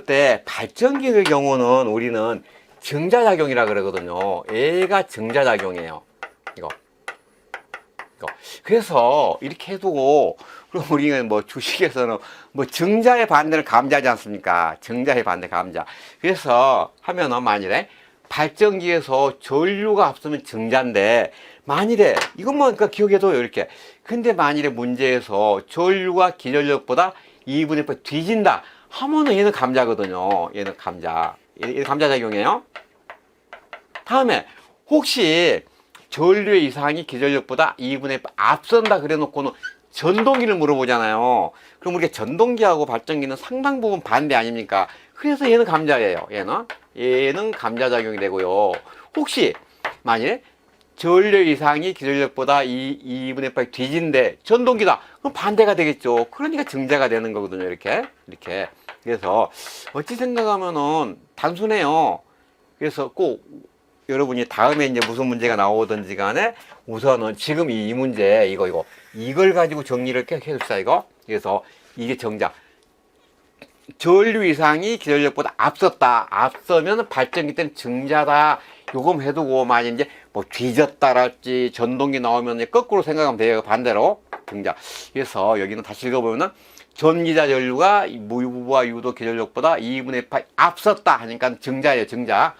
때 발전기의 경우는 우리는 정자작용이라 그러거든요. 얘가 정자작용이에요. 이거. 그래서 이렇게 해두고, 그럼 우리는 뭐 주식에서는 뭐 정자의 반대는 감자지 않습니까? 정자의 반대 감자. 그래서 하면은 만일에 발전기에서 전류가 앞서면 정자인데, 만일에 이것만 그러니까 기억해둬요, 이렇게. 근데 만일에 문제에서 전류가 기전력보다 2분의 1 뒤진다 하면은 얘는 감자거든요. 얘는 감자작용이에요. 다음에 혹시 전류의 이상이 기전력보다 2분의 1 앞선다 그래 놓고는 전동기를 물어보잖아요. 그럼 우리가 전동기하고 발전기는 상당 부분 반대 아닙니까? 그래서 얘는 감자예요. 얘는 감자작용이 되고요. 혹시 만일에 전류 이상이 기전력보다 2분의 1 뒤진데 전동기다. 그럼 반대가 되겠죠. 그러니까 정자가 되는 거거든요. 이렇게. 그래서 어찌 생각하면은 단순해요. 그래서 꼭 여러분이 다음에 이제 무슨 문제가 나오든지 간에 우선은 지금 이 문제 이걸 가지고 정리를 계속 해줍시다, 이거. 그래서 이게 정자. 전류 이상이 기전력보다 앞서면 발전기 때는 정자다. 요금 해두고, 만약 이제 뭐 뒤졌다랄지 전동기 나오면 이제 거꾸로 생각하면 돼요. 반대로. 정자. 그래서 여기는 다시 읽어보면은 전기자 전류가 무와 유도 기전력보다 2분의 8 앞섰다 하니까 정자예요, 정자.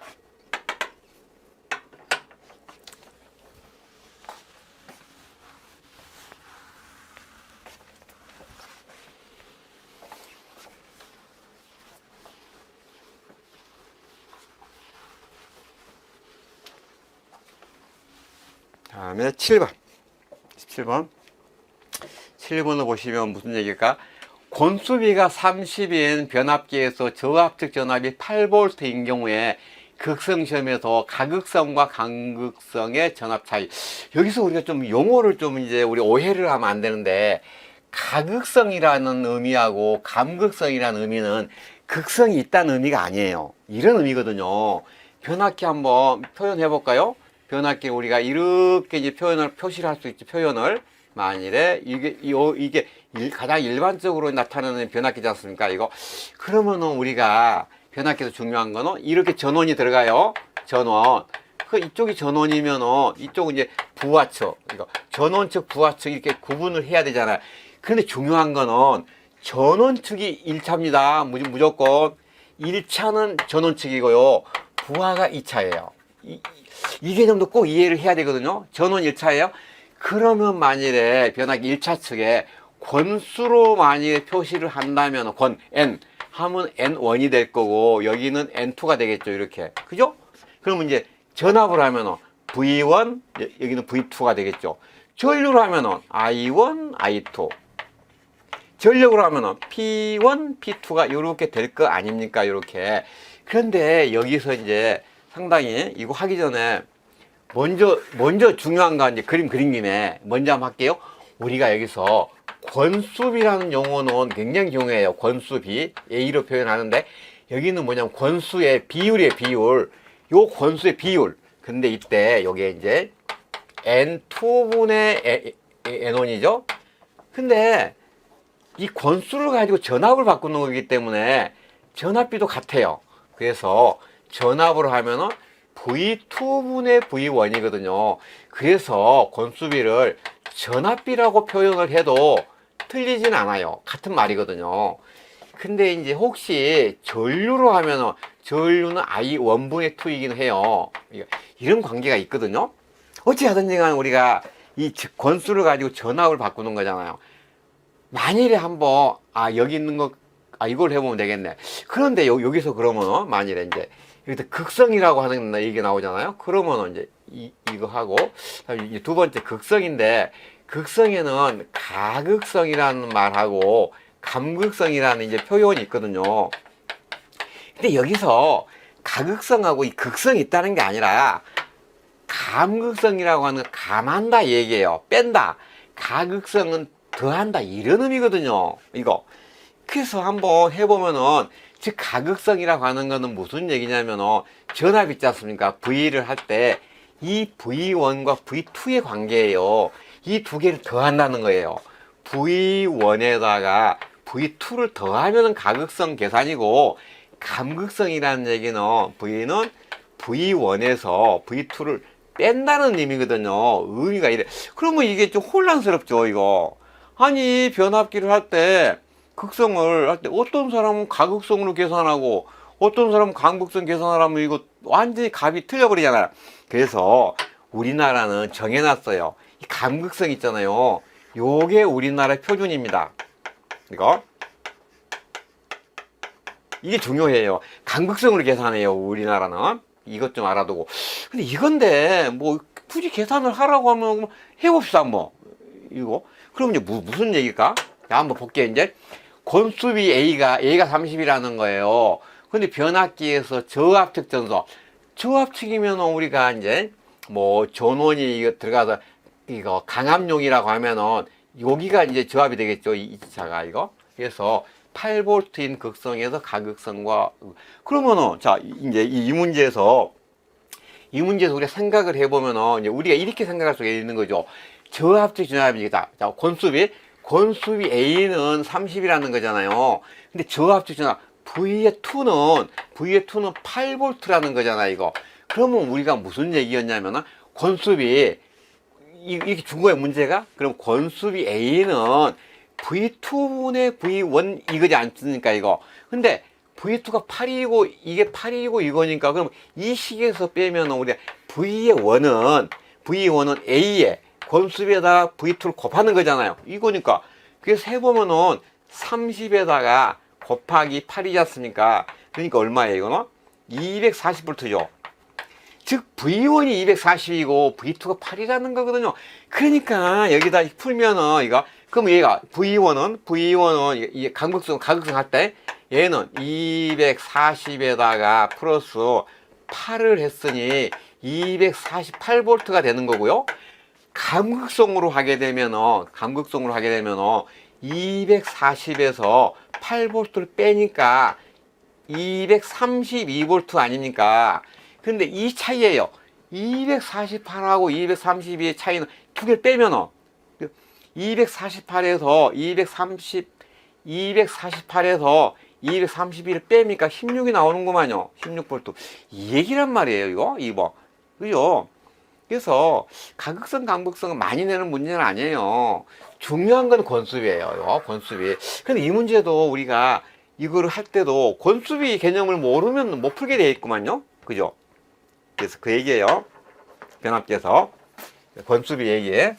다음에 7번. 7번을 보시면 무슨 얘기일까? 권수비가 30인 변압기에서 저압측 전압이 8V인 경우에 극성시험에서 가극성과 간극성의 전압 차이. 여기서 우리가 좀 용어를 좀 이제 우리 오해를 하면 안 되는데, 가극성이라는 의미하고 감극성이라는 의미는 극성이 있다는 의미가 아니에요. 이런 의미거든요. 변압기 한번 표현해 볼까요? 변압기 우리가 이렇게 이제 표시를 할 수 있지, 표현을. 만일에 이게 가장 일반적으로 나타나는 변압기지 않습니까? 이거. 그러면은 우리가 변압기에서 중요한 거는 이렇게 전원이 들어가요. 전원. 이쪽이 전원이면은 이쪽은 이제 부하측. 이거 전원 측, 부하측 이렇게 구분을 해야 되잖아요. 그런데 중요한 거는 전원 측이 1차입니다. 무조건. 1차는 전원 측이고요. 부하가 2차예요. 이 개념도 꼭 이해를 해야 되거든요. 전원 1차예요. 그러면 만일에 변압기 1차 측에 권수로 만일에 표시를 한다면 권 N 하면 N1이 될 거고 여기는 N2가 되겠죠. 이렇게. 그죠? 그러면 이제 전압을 하면 V1 여기는 V2가 되겠죠. 전류로 하면 I1, I2 전력으로 하면 P1, P2가 이렇게 될 거 아닙니까? 이렇게. 그런데 여기서 이제 상당히 이거 하기 전에 먼저 중요한 거 이제 그림 그린 김에 먼저 한번 할게요. 우리가 여기서 권수비라는 용어는 굉장히 중요해요. 권수비 A로 표현하는데 여기는 뭐냐면 권수의 비율이에요. 비율. 요 권수의 비율. 근데 이때 여기에 이제 N2분의 N1이죠. 근데 이 권수를 가지고 전압을 바꾸는 거기 때문에 전압비도 같아요. 그래서 전압으로 하면은 V2분의 V1이거든요. 그래서 권수비를 전압비라고 표현을 해도 틀리진 않아요. 같은 말이거든요. 근데 이제 혹시 전류로 하면은 전류는 I1분의 2이긴 해요. 이런 관계가 있거든요. 어찌하든지 간에 우리가 이 권수를 가지고 전압을 바꾸는 거잖아요. 만일에 한번 여기 있는 거 이걸 해보면 되겠네. 그런데 여기서 그러면 만일에 이제 여기서 극성이라고 하는 얘기 나오잖아요. 그러면 이제 이거 하고 이제 두 번째 극성인데 극성에는 가극성이라는 말하고 감극성이라는 이제 표현이 있거든요. 근데 여기서 가극성하고 이 극성이 있다는 게 아니라 감극성이라고 하는 건 감한다 얘기예요. 뺀다. 가극성은 더한다 이런 의미거든요. 이거. 그래서 한번 해보면은 즉 가극성이라고 하는 거는 무슨 얘기냐면은 전압 있지 않습니까? V를 할 때 이 V1과 V2의 관계예요. 이 두 개를 더한다는 거예요. V1에다가 V2를 더하면 가극성 계산이고 감극성이라는 얘기는 V는 V1에서 V2를 뺀다는 의미거든요. 의미가 이래. 그러면 이게 좀 혼란스럽죠, 이거. 아니, 변압기를 할 때, 극성을 할 때, 어떤 사람은 가극성으로 계산하고, 어떤 사람은 감극성 계산하면 이거 완전히 값이 틀려버리잖아요. 그래서 우리나라는 정해놨어요. 이 감극성 있잖아요. 요게 우리나라의 표준입니다. 이거. 이게 중요해요. 감극성으로 계산해요, 우리나라는. 이것 좀 알아두고. 근데 이건데, 뭐, 굳이 계산을 하라고 하면, 해봅시다, 뭐. 이거. 그럼 이제 무슨 얘기일까? 자, 한번 볼게요, 이제. 권수비 A가 30이라는 거예요. 근데 변압기에서 저압측 전소. 저압측이면 우리가 이제, 뭐, 전원이 이거 들어가서, 이거, 강압용이라고 하면은, 여기가 이제 저압이 되겠죠, 이 차가, 이거. 그래서, 8V인 극성에서 가극성과 그러면은 자 이제 이 문제에서 우리가 생각을 해보면은 이제 우리가 이렇게 생각할 수가 있는 거죠. 저압적 전압이다. 자 권수비 A는 30이라는 거잖아요. 근데 저압적 전압 V의 2는 8V라는 거잖아 이거. 그러면 우리가 무슨 얘기였냐면은 권수비 이렇게 준 거예요 문제가. 그럼 권수비 A는 V2분의 V1 이거지 않습니까 이거. 근데 V2가 8이고 이게 8이고 이거니까 그럼 이 식에서 빼면 우리가 V1은 A에 권수비에다가 V2를 곱하는 거잖아요 이거니까. 그래서 해보면은 30에다가 곱하기 8이지 않습니까. 그러니까 얼마예요 이거는? 240V죠. 즉 V1이 240이고 V2가 8이라는 거거든요. 그러니까 여기다 풀면은 이거 그럼 얘가 V1은 이게 가극성 할 때 얘는 240에다가 플러스 8을 했으니 248V가 되는 거고요. 감극성으로 하게 되면은 240에서 8V를 빼니까 232V 아닙니까? 근데 이 차이예요. 248하고 232의 차이는 두 개를 빼면은 248에서 231을 빼니까 16이 나오는구만요. 16V. 이 얘기란 말이에요, 이거. 2번. 그죠? 그래서 가극성, 감극성은 많이 내는 문제는 아니에요. 중요한 건 권수비예요, 이거. 권수비. 근데 이 문제도 우리가 이거를 할 때도 권수비 개념을 모르면 못 풀게 되어 있구만요. 그죠? 그래서 그 얘기예요. 변압기에서 권수비 얘기해.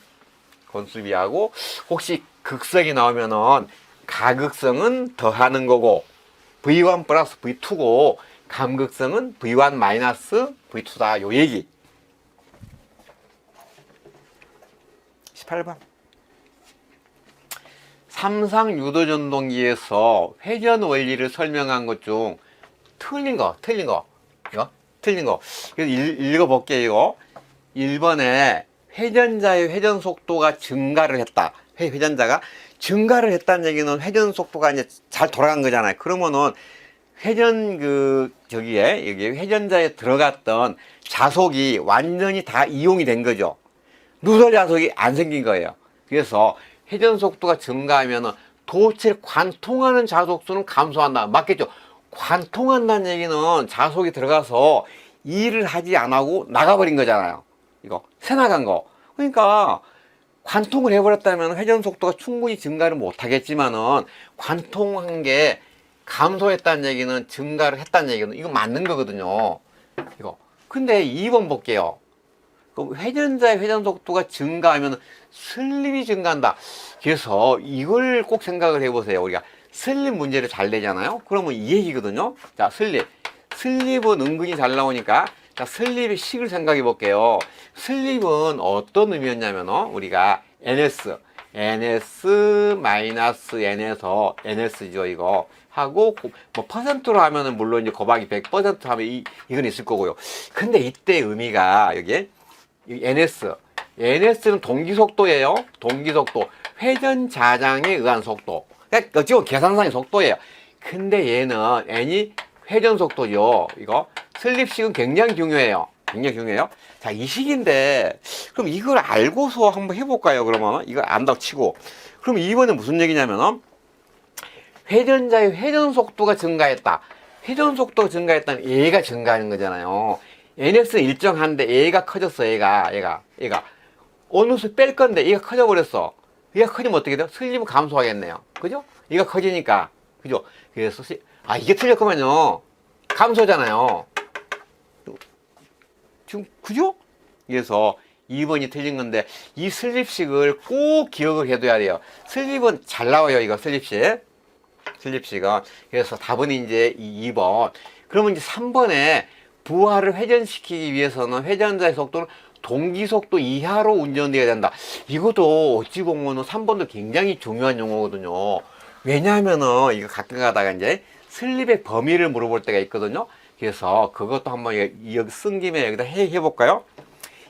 권수비하고 혹시 극성이 나오면은 가극성은 더하는 거고 V1 플러스 V2고 감극성은 V1 마이너스 V2다. 요 얘기. 18번. 삼상 유도전동기에서 회전 원리를 설명한 것 중 틀린 거. 이거 틀린 거. 그래서 읽어볼게요. 이거 1번에 회전자의 회전 속도가 증가를 했다. 회전자가 증가를 했다는 얘기는 회전 속도가 이제 잘 돌아간 거잖아요. 그러면은 회전 여기 회전자에 들어갔던 자속이 완전히 다 이용이 된 거죠. 누설 자속이 안 생긴 거예요. 그래서 회전 속도가 증가하면은 도체 관통하는 자속수는 감소한다. 맞겠죠? 관통한다는 얘기는 자속이 들어가서 일을 하지 안 하고 나가버린 거잖아요. 이거 새 나간 거. 그러니까 관통을 해버렸다면 회전 속도가 충분히 증가를 못 하겠지만은 관통한 게 감소했다는 얘기는 증가를 했다는 얘기는 이거 맞는 거거든요. 이거. 근데 2번 볼게요. 회전자의 회전 속도가 증가하면 슬립이 증가한다. 그래서 이걸 꼭 생각을 해보세요. 우리가 슬립 문제를 잘 내잖아요. 그러면 이 얘기거든요. 자, 슬립은 은근히 잘 나오니까 자, 슬립의 식을 생각해 볼게요. 슬립은 어떤 의미였냐면 우리가 ns 마이너스 n에서 ns죠. 이거 하고 뭐 퍼센트로 하면은 물론 이제 곱하기 100% 하면 이건 있을 거고요. 근데 이때 의미가 여기 ns는 동기속도예요. 동기속도. 회전 자장에 의한 속도. 그러니까 지금 계산상의 속도예요. 근데 얘는 n이 회전 속도죠. 이거 슬립식은 굉장히 중요해요. 굉장히 중요해요. 자, 이 식인데 그럼 이걸 알고서 한번 해볼까요? 그러면 이걸 안다고 치고 그럼 이번에 무슨 얘기냐면 회전자의 회전 속도가 증가했다. 회전 속도가 증가했다는 얘가 증가하는 거잖아요. NS는 일정한데 얘가 커졌어. 얘가 어느 수 뺄 건데 얘가 커져 버렸어. 얘가 커지면 어떻게 돼요? 슬립은 감소하겠네요. 그죠? 얘가 커지니까. 그죠? 그래서 이게 틀렸구만요. 감소잖아요. 지금 그죠? 그래서 2번이 틀린 건데 이 슬립식을 꼭 기억을 해둬야 돼요. 슬립은 잘 나와요. 이거 슬립식은. 그래서 답은 이제 2번. 그러면 이제 3번에 부하를 회전시키기 위해서는 회전자의 속도는 동기속도 이하로 운전되어야 된다. 이것도 어찌 보면 3번도 굉장히 중요한 용어거든요. 왜냐하면은 이거 가끔 가다가 이제 슬립의 범위를 물어볼 때가 있거든요. 그래서 그것도 한번 여기 쓴 김에 여기다 해볼까요?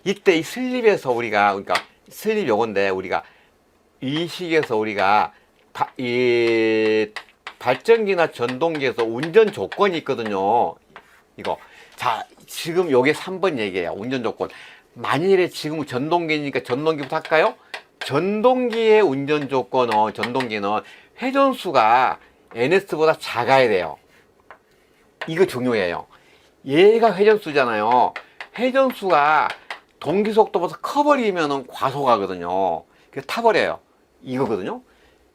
이때 이 슬립에서 그러니까 슬립 요건데 우리가 이 식에서 우리가 이 발전기나 전동기에서 운전 조건이 있거든요. 이거. 자, 지금 요게 3번 얘기예요. 운전 조건. 만일에 지금 전동기니까 전동기부터 할까요? 전동기의 운전 조건은 전동기는 회전수가 NS보다 작아야 돼요. 이거 중요해요. 얘가 회전수잖아요. 회전수가 동기속도보다 커버리면 과속하거든요. 그래서 타버려요. 이거거든요.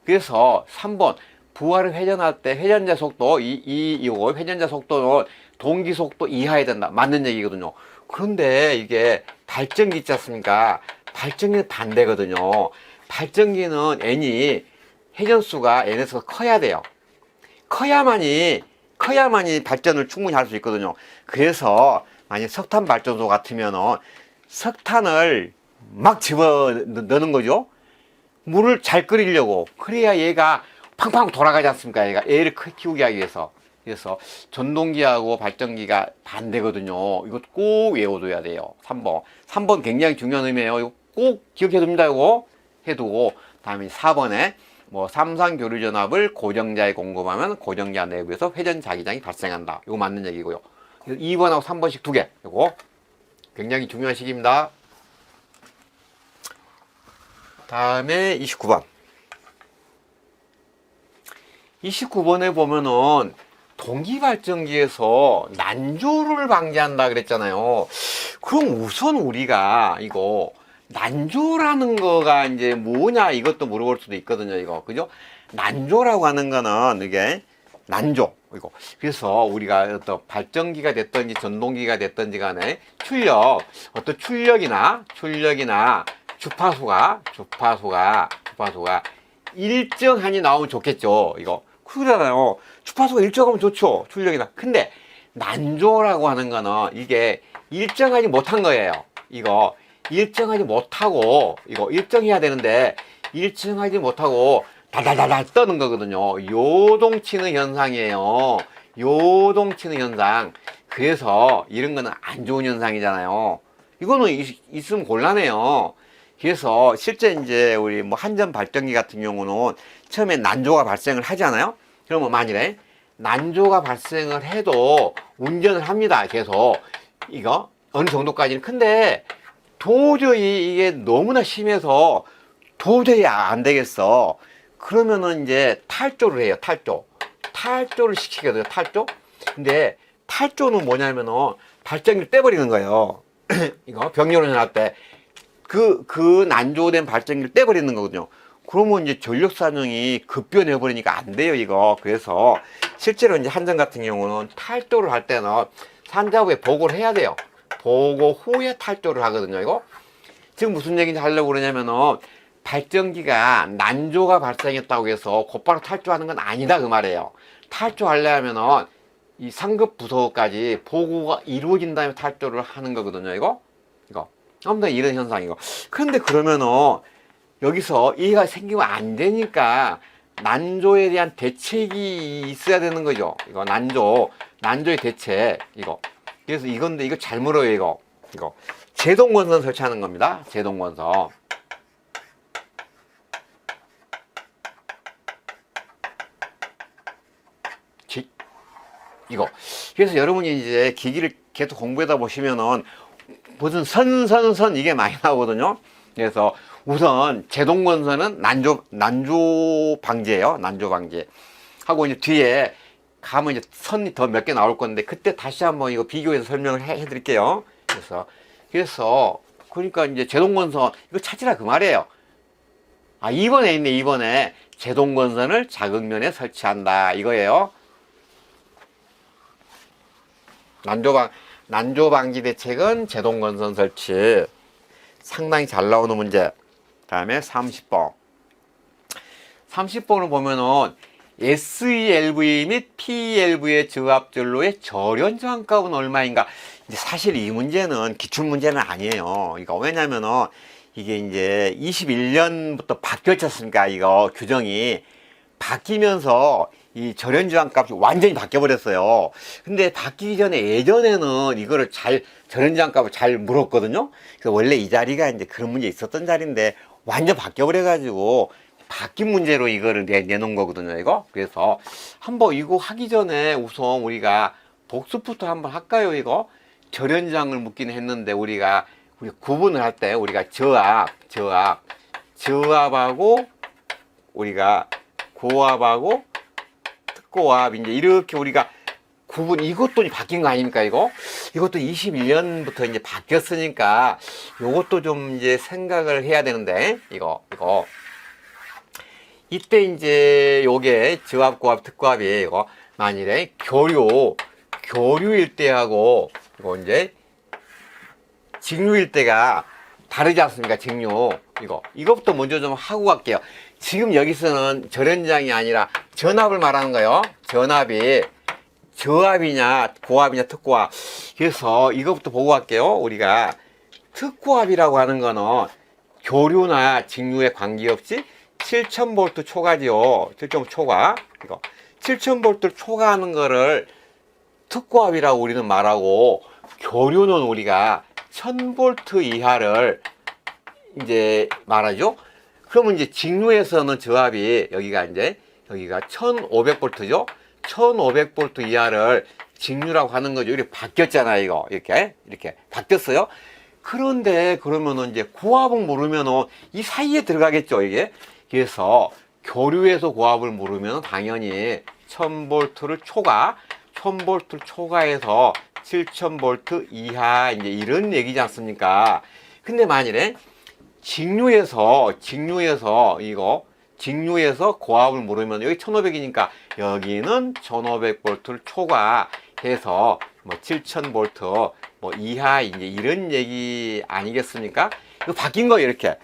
그래서 3번 부하를 회전할 때 회전자 속도 이거 회전자 속도는 동기속도 이하해야 된다. 맞는 얘기거든요. 그런데 이게 발전기 있지 않습니까? 발전기는 반대거든요. 발전기는 N이 회전수가 N에서 커야 돼요. 커야만이 발전을 충분히 할 수 있거든요. 그래서 만약 석탄 발전소 같으면은 석탄을 막 집어넣는 거죠. 물을 잘 끓이려고. 그래야 얘가 팡팡 돌아가지 않습니까? 얘를 키우게 하기 위해서. 그래서 전동기하고 발전기가 반대거든요. 이것 꼭 외워둬야 돼요. 3번 굉장히 중요한 의미예요. 이거 꼭 기억해 둡니다. 이거 해두고 다음에 4번에 뭐 삼상교류전압을 고정자에 공급하면 고정자 내부에서 회전 자기장이 발생한다. 이거 맞는 얘기고요. 2번하고 3번씩 두 개. 이거 굉장히 중요한 식입니다. 다음에 29번. 29번에 보면은 동기발전기에서 난조를 방지한다 그랬잖아요. 그럼 우선 우리가 이거 난조라는 거가 이제 뭐냐 이것도 물어볼 수도 있거든요. 이거 그죠? 난조라고 하는 거는 이게 난조 이거. 그래서 우리가 어떤 발전기가 됐든지 전동기가 됐든지 간에 출력, 어떤 출력이나 주파수가 일정한이 나오면 좋겠죠. 이거 그러잖아요. 주파수가 일정하면 좋죠. 출력이나. 근데 난조라고 하는 거는 이게 일정하지 못한 거예요. 이거 일정하지 못하고, 이거 일정해야 되는데 일정하지 못하고 달달달달 떠는 거거든요. 요동치는 현상이에요. 요동치는 현상. 그래서 이런 거는 안 좋은 현상이잖아요. 이거는 있으면 곤란해요. 그래서 실제 이제 우리 뭐 한전 발전기 같은 경우는 처음에 난조가 발생을 하잖아요. 그러면 만일에 난조가 발생을 해도 운전을 합니다. 계속 이거 어느 정도까지는. 근데 도저히 이게 너무나 심해서 도저히 안 되겠어. 그러면은 이제 탈조를 해요. 탈조를 시키거든요. 탈조. 근데 탈조는 뭐냐면은 발전기를 떼버리는 거예요. 이거 병렬 운전할 때 그 난조된 발전기를 떼버리는 거거든요. 그러면 이제 전력 사정이 급변해 버리니까 안 돼요, 이거. 그래서 실제로 이제 한전 같은 경우는 탈조를 할 때는 산자부에 보고를 해야 돼요. 보고 후에 탈조를 하거든요, 이거. 지금 무슨 얘기인지 하려고 그러냐면은 발전기가 난조가 발생했다고 해서 곧바로 탈조하는 건 아니다, 그 말이에요. 탈조하려면은 이 상급 부서까지 보고가 이루어진 다음에 탈조를 하는 거거든요, 이거. 아무튼 이런 현상이고. 그런데 그러면은 여기서 이해가 생기면 안 되니까 난조에 대한 대책이 있어야 되는 거죠. 이거 난조의 대책, 이거. 그래서 이건데 이거 잘 물어요, 이거. 제동건선 설치하는 겁니다. 제동건선. 이거. 그래서 여러분이 이제 기기를 계속 공부하다 보시면은 무슨 선 이게 많이 나오거든요. 그래서 우선 제동건선은 난조 방지예요. 난조 방지. 하고 이제 뒤에 가면 이제 선이 더 몇 개 나올 건데 그때 다시 한번 이거 비교해서 설명을 해드릴게요. 그래서 그러니까 이제 제동건선 이거 찾으라 그 말이에요. 아, 2번에 있네. 2번에 제동건선을 자극면에 설치한다 이거예요. 난조 방지 대책은 제동건선 설치. 상당히 잘 나오는 문제. 다음에 30번. 30번을 보면은 SELV 및 PELV의 저압전로의 절연 저항값은 얼마인가? 이제 사실 이 문제는 기출 문제는 아니에요. 이거 왜냐면은 이게 이제 21년부터 바뀌었지 않습니까? 이거 규정이 바뀌면서 이 절연 저항값이 완전히 바뀌어 버렸어요. 근데 바뀌기 전에 예전에는 이거를 절연 저항값을 잘 물었거든요. 그래서 원래 이 자리가 이제 그런 문제 있었던 자리인데 완전 바뀌어 버려 가지고 바뀐 문제로 이거를 내놓은 거거든요, 이거. 그래서 한번 이거 하기 전에 우선 우리가 복습부터 한번 할까요, 이거? 절연 저항을 묻기는 했는데 우리 구분을 할 때 우리가 저압하고 우리가 고압하고 특고압 이제 이렇게 우리가 구분, 이것도 바뀐 거 아닙니까, 이거? 이것도 21년부터 이제 바뀌었으니까 요것도 좀 이제 생각을 해야 되는데, 이거. 이때 이제 요게 저압, 고압, 특고압이 이거 만일에 교류일 때하고 이거 이제 직류일 때가 다르지 않습니까? 직류. 이거부터 먼저 좀 하고 갈게요. 지금 여기서는 절연장이 아니라 전압을 말하는 거예요. 전압이 저압이냐, 고압이냐, 특고압. 그래서 이거부터 보고 갈게요. 우리가 특고압이라고 하는 거는 교류나 직류에 관계없이 7000V 초과지요. 7000V 초과. 7000V 초과하는 거를 특고압이라고 우리는 말하고, 교류는 우리가 1000V 이하를 이제 말하죠. 그러면 이제 직류에서는 저압이 여기가 1500V죠. 1500V 이하를 직류라고 하는 거죠. 이렇게 바뀌었잖아요, 이거. 이렇게 바뀌었어요. 그런데 그러면은 이제 고압을 모르면은 이 사이에 들어가겠죠, 이게. 그래서 교류에서 고압을 모르면 당연히 1000V를 초과해서 7000V 이하 이제 이런 얘기지 않습니까? 근데 만일에 직류에서 이거 직류에서 고압을 물으면 여기 1500이니까 여기는 1500볼트를 초과해서 뭐 7000볼트 뭐 이하 이제 이런 얘기 아니겠습니까? 이거 바뀐 거 이렇게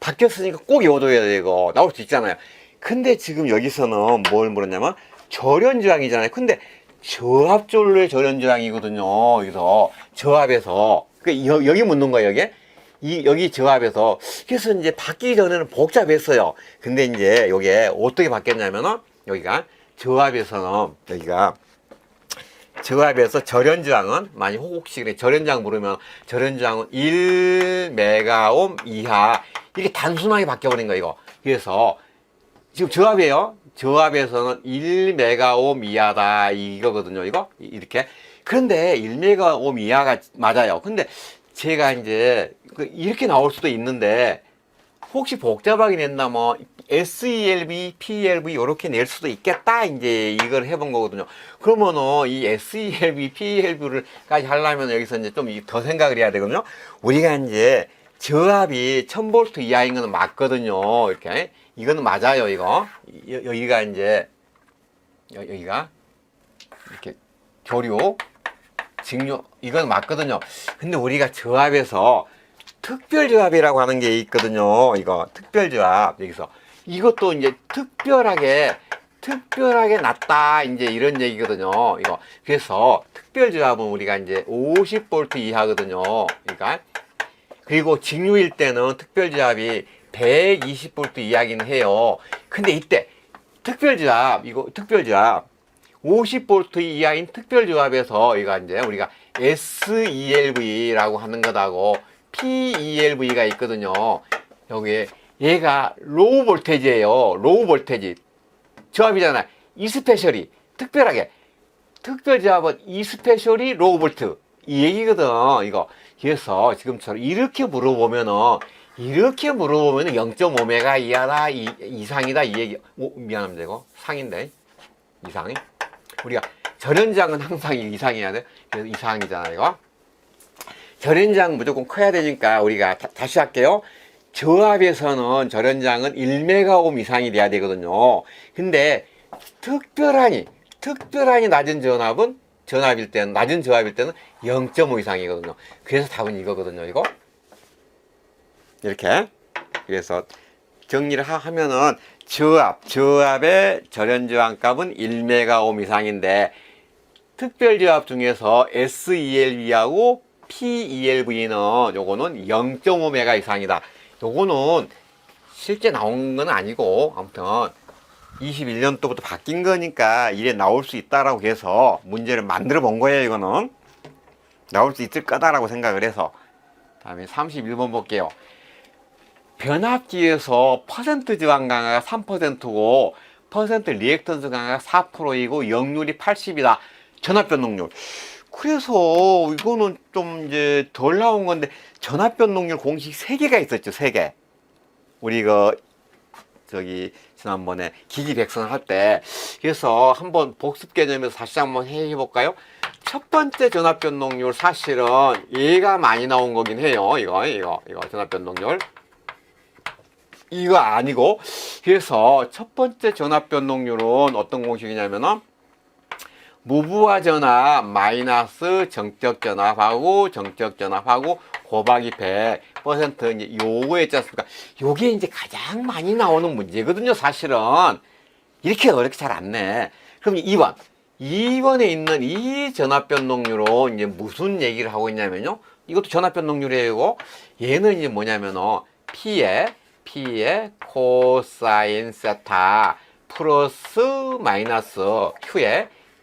바뀌었으니까 꼭 외워둬야 되고 나올 수 있잖아요. 근데 지금 여기서는 뭘 물었냐면 절연저항이잖아요. 근데 저압전류의 절연저항이거든요. 여기서 저압에서 여기 묻는 거예요. 여기 저압에서. 그래서 이제 바뀌기 전에는 복잡했어요. 근데 이제 요게 어떻게 바뀌었냐면은 여기가 저압에서는 여기가 저압에서 절연저항은 많이 혹시 그래 절연저항 물으면 절연저항은 1메가옴 이하 이렇게 단순하게 바뀌어버린 거예요. 이거. 그래서 지금 저압이에요. 저압에서는 1메가옴 이하다 이거거든요. 이거 이렇게. 그런데 1메가옴 이하가 맞아요. 근데 제가 이제 이렇게 나올 수도 있는데 혹시 복잡하게 낸다면 SELV, PELV 이렇게 낼 수도 있겠다 이제 이걸 해본 거거든요. 그러면은 이 SELV, PELV를까지 하려면 여기서 이제 좀 더 생각을 해야 되거든요. 우리가 이제 저압이 1000V 이하인 거는 맞거든요. 이렇게 이거는 맞아요. 이거 여기가 이제 여기가 이렇게 교류 직류 이건 맞거든요. 근데 우리가 저압에서 특별저압이라고 하는 게 있거든요. 이거 특별저압 여기서 이것도 이제 특별하게 낮다 이제 이런 얘기거든요. 이거 그래서 특별저압은 우리가 이제 50V 이하거든요. 그러니까 그리고 직류일 때는 특별저압이 120V 이하긴 해요. 근데 이때 특별저압 50V 이하인 특별저압에서 이거 이제 우리가 SELV라고 하는 것하고 PELV가 있거든요. 여기 얘가 로우 볼테지예요. 로우 볼테지 저압이잖아. 이스페셜이 특별하게 특별저압은 이스페셜이 로우 볼트 이 얘기거든. 이거 그래서 지금처럼 이렇게 물어보면은 0.5메가 이하다 이상이다 이 얘기. 미안합니다. 이거 상인데 이상이 우리가 절연장은 항상 이상해야 돼. 그래서 이상이잖아요. 이거 절연장 무조건 커야 되니까 우리가 다시 할게요. 저압에서는 절연장은 1메가옴 이상이 돼야 되거든요. 근데 특별하니 낮은 낮은 저압일 때는 0.5 이상이거든요. 그래서 답은 이거거든요. 이거 이렇게. 그래서 정리를 하면은 저압의 절연저항 값은 1메가옴 이상인데 특별저압 중에서 SELV하고 PELV는 요거는 0.5메가 이상이다. 요거는 실제 나온 건 아니고 아무튼 21년도부터 바뀐 거니까 이래 나올 수 있다라고 해서 문제를 만들어 본 거예요. 이거는 나올 수 있을 거다라고 생각을 해서. 다음에 31번 볼게요. 변압기에서 퍼센트 저항 강화가 3%고 퍼센트 리액턴스 강화가 4%이고 역률이 80이다. 전압 변동률. 그래서 이거는 좀 이제 덜 나온 건데 전압 변동률 공식 3개가 있었죠. 3개. 우리 지난번에 기기백선 할 때. 그래서 한번 복습 개념에서 다시 한번 해볼까요? 첫 번째 전압 변동률 사실은 얘가 많이 나온 거긴 해요. 이거 전압 변동률. 이거 아니고. 그래서 첫 번째 전압 변동률은 어떤 공식이냐면은 무부하 전압 마이너스 정적 전압하고 곱하기 100% 이제 요거 있지 않습니까? 요게 이제 가장 많이 나오는 문제거든요, 사실은. 이렇게 어렵게 잘 안 내. 그럼 2번에 있는 이 전압 변동률은 이제 무슨 얘기를 하고 있냐면요. 이것도 전압 변동률이에요. 얘는 이제 뭐냐면은 P의 코사인 세타 플러스 마이너스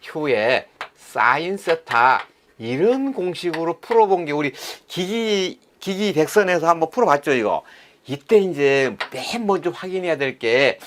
Q의 사인 세타 이런 공식으로 풀어본 게 우리 기기 백선에서 한번 풀어봤죠. 이거 이때 이제 맨 먼저 확인해야 될 게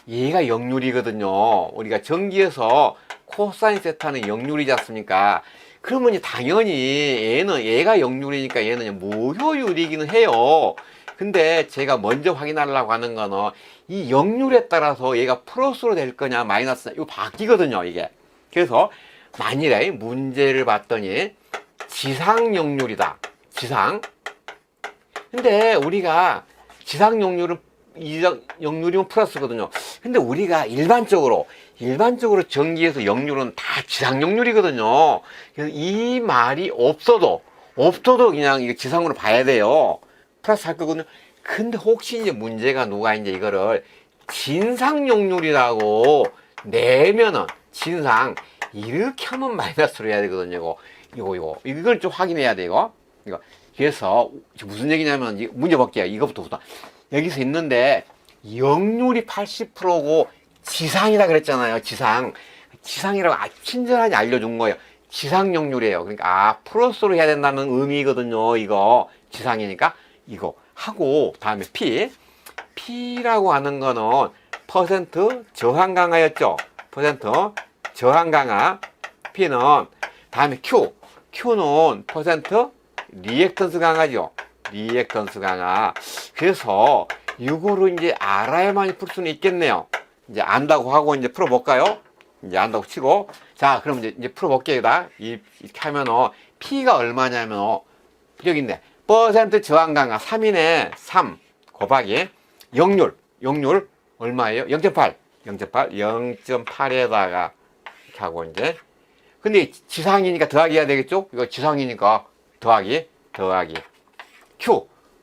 얘가 역률이거든요. 우리가 전기에서 코사인 세타는 역률이지 않습니까? 그러면 이제 당연히 얘가 역률이니까 얘는 무효율이기는 해요. 근데 제가 먼저 확인하려고 하는 거는 이 역률에 따라서 얘가 플러스로 될 거냐 마이너스냐 이거 바뀌거든요. 이게. 그래서 만일에 문제를 봤더니 지상 역률이다. 근데 우리가 지상 역률은 역률이면 플러스거든요. 근데 우리가 일반적으로 전기에서 역률은 다 지상역률이거든요. 그래서 이 말이 없어도 그냥 이거 지상으로 봐야 돼요. 플러스 할 거거든요. 근데 혹시 이제 문제가 누가 이제 이거를 진상역률이라고 내면은 진상 이렇게 하면 마이너스로 해야 되거든요. 이걸 좀 확인해야 돼 이거. 그래서 무슨 얘기냐면 문제 볼게요. 이거부터 여기서 있는데 역률이 80%고 지상이라 그랬잖아요. 지상이라고 친절하게 알려준 거예요. 지상역률이에요. 그러니까 플러스로 해야 된다는 의미거든요. 이거 지상이니까 이거 하고 다음에 P라고 하는 거는 퍼센트 저항 강화였죠. 퍼센트 저항 강화. P는 다음에 Q는 퍼센트 리액턴스 강화죠. 리액턴스 강화. 그래서 이거를 이제 알아야만 풀 수는 있겠네요. 이제 안다고 하고 이제 풀어볼까요? 이제 안다고 치고. 자, 그럼 이제 풀어볼게요. 이렇게 하면은 P가 얼마냐면 여기 있네. 퍼센트 저항 강화 3이네. 3 곱하기 역률 얼마예요? 0.8. 0.8에다가 이렇게 하고 이제. 근데 지상이니까 더하기 해야 되겠죠? 이거 지상이니까 더하기.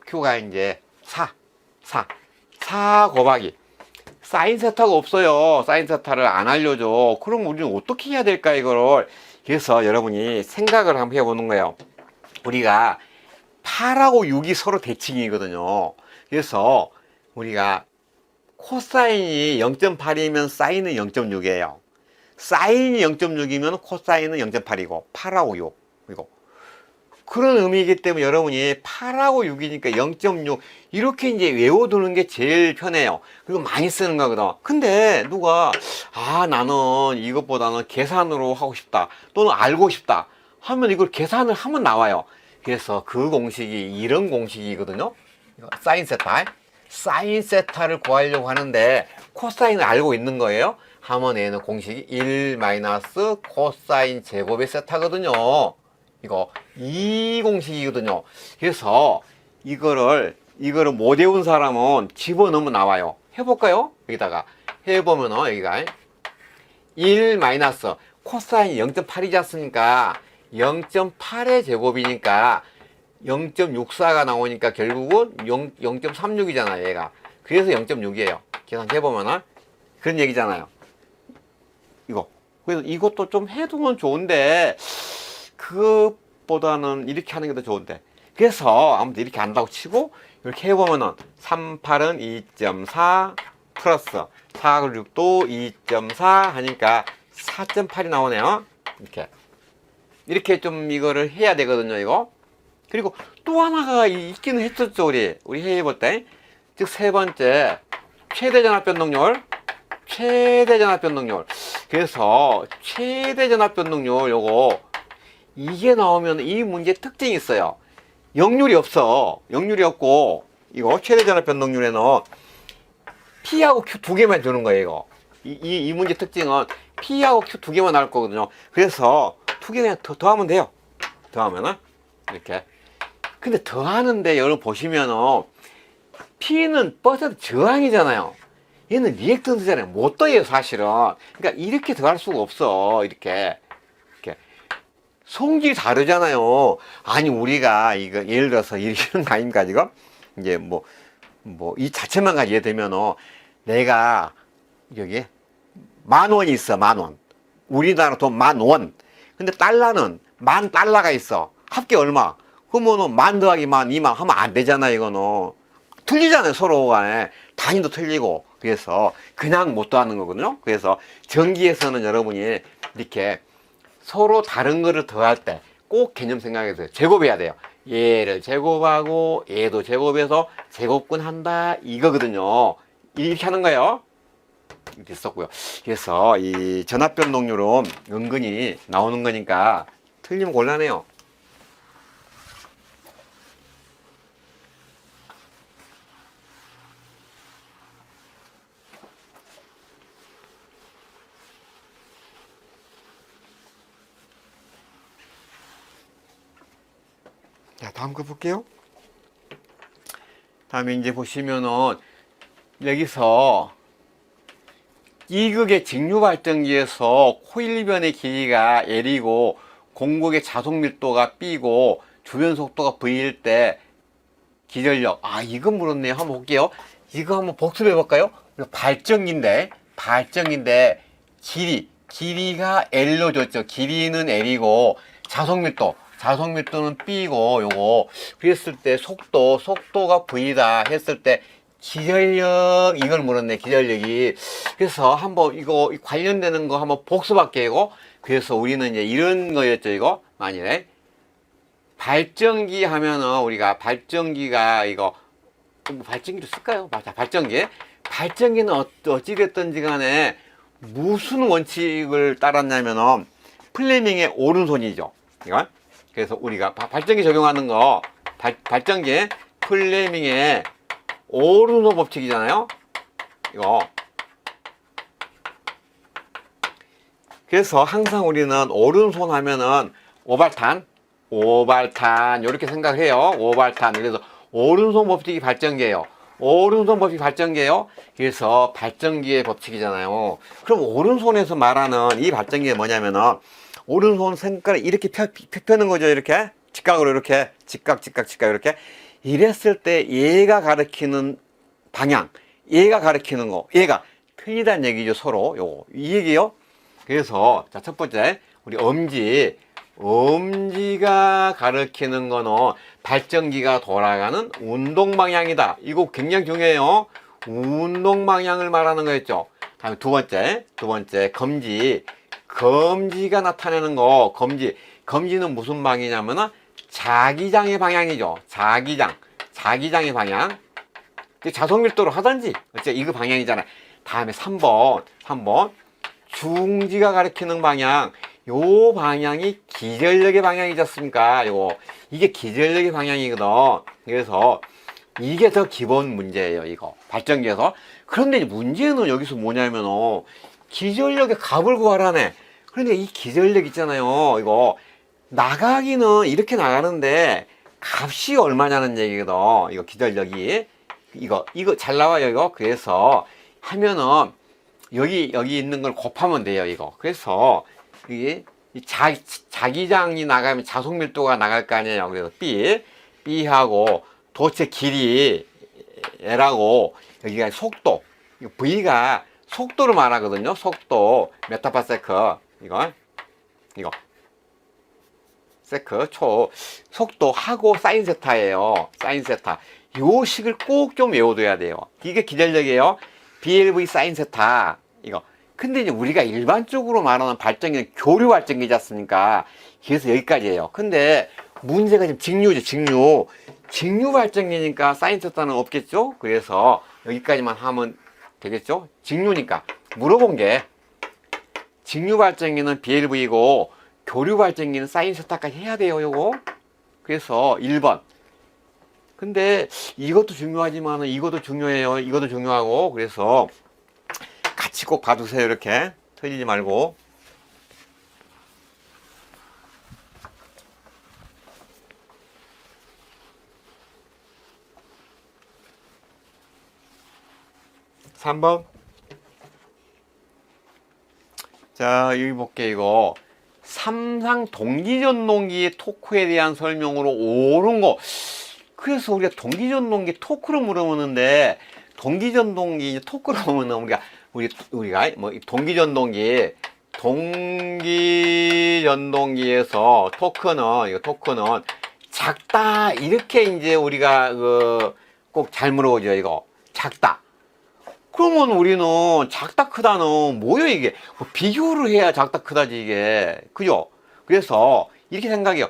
Q가 이제 4 곱하기. 사인 세타가 없어요. 사인 세타를 안 알려줘. 그럼 우리는 어떻게 해야 될까, 이거를. 그래서 여러분이 생각을 한번 해보는 거예요. 우리가 8하고 6이 서로 대칭이거든요. 그래서 우리가 코사인이 0.8이면 사인은 0.6이에요. 사인이 0.6이면 코사인은 0.8이고 8하고 6 이거 그런 의미이기 때문에 여러분이 8하고 6이니까 0.6 이렇게 이제 외워두는 게 제일 편해요. 그리고 많이 쓰는 거거든. 근데 누가 나는 이것보다는 계산으로 하고 싶다 또는 알고 싶다 하면 이걸 계산을 하면 나와요. 그래서 그 공식이 이런 공식이거든요. 사인 세타를 구하려고 하는데 코사인을 알고 있는 거예요. 하면 얘는 공식이 1 마이너스 코사인 제곱의 세타거든요. 이 공식이거든요. 그래서 이거를 못 외운 사람은 집어넣으면 나와요. 해볼까요? 여기다가 해보면은 여기가 1 마이너스 코사인이 0.8이지 않습니까? 0.8의 제곱이니까 0.64가 나오니까 결국은 0.36이잖아요, 얘가. 그래서 0.6이에요. 계산해보면은. 그런 얘기잖아요. 그래서 이것도 좀 해두면 좋은데, 그것보다는 이렇게 하는 게 더 좋은데. 그래서 아무튼 이렇게 한다고 치고, 이렇게 해보면은 3, 8은 2.4 플러스 4, 6도 2.4 하니까 4.8이 나오네요. 이렇게 좀 이거를 해야 되거든요, 이거. 그리고 또 하나가 있기는 했었죠, 우리 해볼 때. 즉, 세 번째, 최대전압 변동률. 그래서 최대전압 변동률 요거 이게 나오면 이 문제 특징이 있어요. 역률이 없고 이거 최대전압 변동률에는 P하고 Q 두 개만 주는 거예요, 이거. 이 문제 특징은 P하고 Q 두 개만 나올 거거든요. 그래서 두 개 그냥 더하면 돼요. 더하면은 이렇게. 근데 더하는데 여러분 보시면은 P는 퍼센트 저항이잖아요. 얘는 리액턴스잖아요. 못 더해요, 사실은. 그러니까 이렇게 더할 수가 없어. 이렇게. 성질이 다르잖아요. 아니, 우리가 이거 예를 들어서 이런 거 아닙니까, 지금? 이제 이 자체만 가지게 되면은 내가 여기 10,000원이 있어, 10,000원. 우리나라 돈 10,000원. 근데 달러는 10,000달러가 있어. 합계 얼마? 그러면은 10,000 더하기 10,000, 20,000 하면 안 되잖아, 이거는. 틀리잖아요, 서로 간에. 단위도 틀리고. 그래서 그냥 못 더하는 거거든요. 그래서 전기에서는 여러분이 이렇게 서로 다른 거를 더할 때 꼭 개념 생각해서 제곱해야 돼요. 얘를 제곱하고 얘도 제곱해서 제곱근 한다 이거거든요. 이렇게 하는 거예요. 이렇게 썼고요. 그래서 이 전압 변동률은 은근히 나오는 거니까 틀리면 곤란해요. 자, 다음 거 볼게요. 다음에 이제 보시면은 여기서 이극의 직류발전기에서 코일변의 길이가 L이고 공극의 자속 밀도가 B고 주변 속도가 V일 때 기전력. 아, 이거 물었네요. 한번 볼게요. 이거 한번 복습해 볼까요? 발전기인데 길이가 L로 줬죠. 길이는 L이고 자속 밀도는 B고 요거 그랬을 때 속도가 V다 했을 때 기전력 이걸 물었네. 기전력이. 그래서 한번 이거 관련되는 거 한번 복습할게요. 이거. 그래서 우리는 이제 이런 거였죠. 이거 만일에 발전기 하면은 우리가 발전기가 이거 발전기도 쓸까요? 맞아. 발전기는 어찌됐든지 간에 무슨 원칙을 따랐냐면은 플레밍의 오른손이죠. 이거. 그래서 우리가 발전기 적용하는 거 발전기 플레밍의 오른손 법칙이잖아요. 이거. 그래서 항상 우리는 오른손 하면은 오발탄 이렇게 생각을 해요. 오발탄. 그래서 오른손 법칙이 발전기예요. 그래서 발전기의 법칙이잖아요. 그럼 오른손에서 말하는 이 발전기가 뭐냐면은 오른손 손가락을 이렇게 펴는 거죠. 이렇게 직각으로 이렇게 직각 이렇게 이랬을 때 얘가 가리키는 방향, 얘가 가리키는 거, 얘가 틀리다는 얘기죠. 서로 요거 이 얘기요. 그래서 자, 첫 번째 우리 엄지가 가리키는 거는 발전기가 돌아가는 운동 방향이다. 이거 굉장히 중요해요. 운동 방향을 말하는 거였죠. 다음에 두 번째 검지가 나타내는 거. 검지는 무슨 방이냐면은 자기장의 방향이죠. 자기장의 방향. 자속 밀도로 하든지 어째 이거 방향이잖아요. 다음에 3번 중지가 가리키는 방향. 요 방향이 기전력의 방향이지 않습니까? 이게 기전력의 방향이거든. 그래서 이게 더 기본 문제예요. 이거 발전기에서. 그런데 문제는 여기서 뭐냐면 기전력의 값을 구하라네. 그런데 이 기전력 있잖아요. 이거 나가기는 이렇게 나가는데 값이 얼마냐는 얘기거든. 이거 기전력이 이거 잘 나와요. 이거. 그래서 하면은 여기 있는 걸 곱하면 돼요. 이거. 그래서 이게 자기장이 나가면 자속 밀도가 나갈 거 아니에요. 그래서 B하고 도체 길이 L하고 여기가 속도 V가 속도를 말하거든요. 속도 메타파세크 이거 세크 초 속도하고 사인 세타예요. 사인 세타 요 식을 꼭 좀 외워둬야 돼요. 이게 기전력이에요. BLV 사인 세타 이거. 근데 이제 우리가 일반적으로 말하는 발전기는 교류 발전기지 않습니까? 그래서 여기까지예요. 근데 문제가 지금 직류죠. 직류 발전기니까 사인 세타는 없겠죠? 그래서 여기까지만 하면 되겠죠? 직류니까 물어본 게 직류 발전기는 BLV고 교류 발전기는 사인 세타까지 해야 돼요. 요거. 그래서 1번. 근데 이것도 중요하지만 이것도 중요해요. 이것도 중요하고 그래서 같이 꼭 봐두세요. 이렇게 틀리지 말고. (3번) 자, 여기 볼게. 이거 삼상 동기전동기 토크에 대한 설명으로 옳은 거. 그래서 우리가 동기전동기 토크를 물어보는데 동기전동기 토크를 보면 우리가 뭐 동기전동기에서 토크는 작다 이렇게 이제 우리가 꼭 잘 물어보죠. 이거 작다. 그러면 우리는 작다 크다는 뭐예요? 이게 비교를 해야 작다 크다지 이게. 그죠? 그래서 이렇게 생각해요.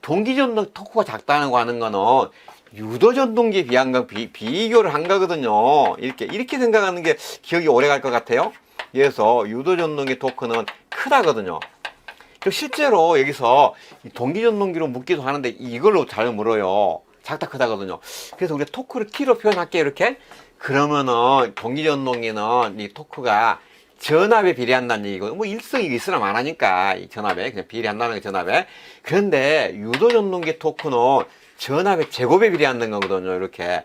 동기전동 토크가 작다는 거 하는 거는 유도전동기에 비한 거 비교를 한 거거든요. 이렇게 생각하는 게 기억이 오래 갈 것 같아요. 그래서 유도전동기 토크는 크다거든요. 실제로 여기서 동기전동기로 묻기도 하는데 이걸로 잘 물어요. 작다 크다거든요. 그래서 우리가 토크를 T로 표현할게요. 이렇게. 그러면은 동기전동기는 이 토크가 전압에 비례한다는 얘기고 뭐 일성이 있으나 말하니까 이 전압에 그냥 비례한다는 게 전압에. 그런데 유도전동기 토크는 전압의 제곱에 비례한다는 거거든요. 이렇게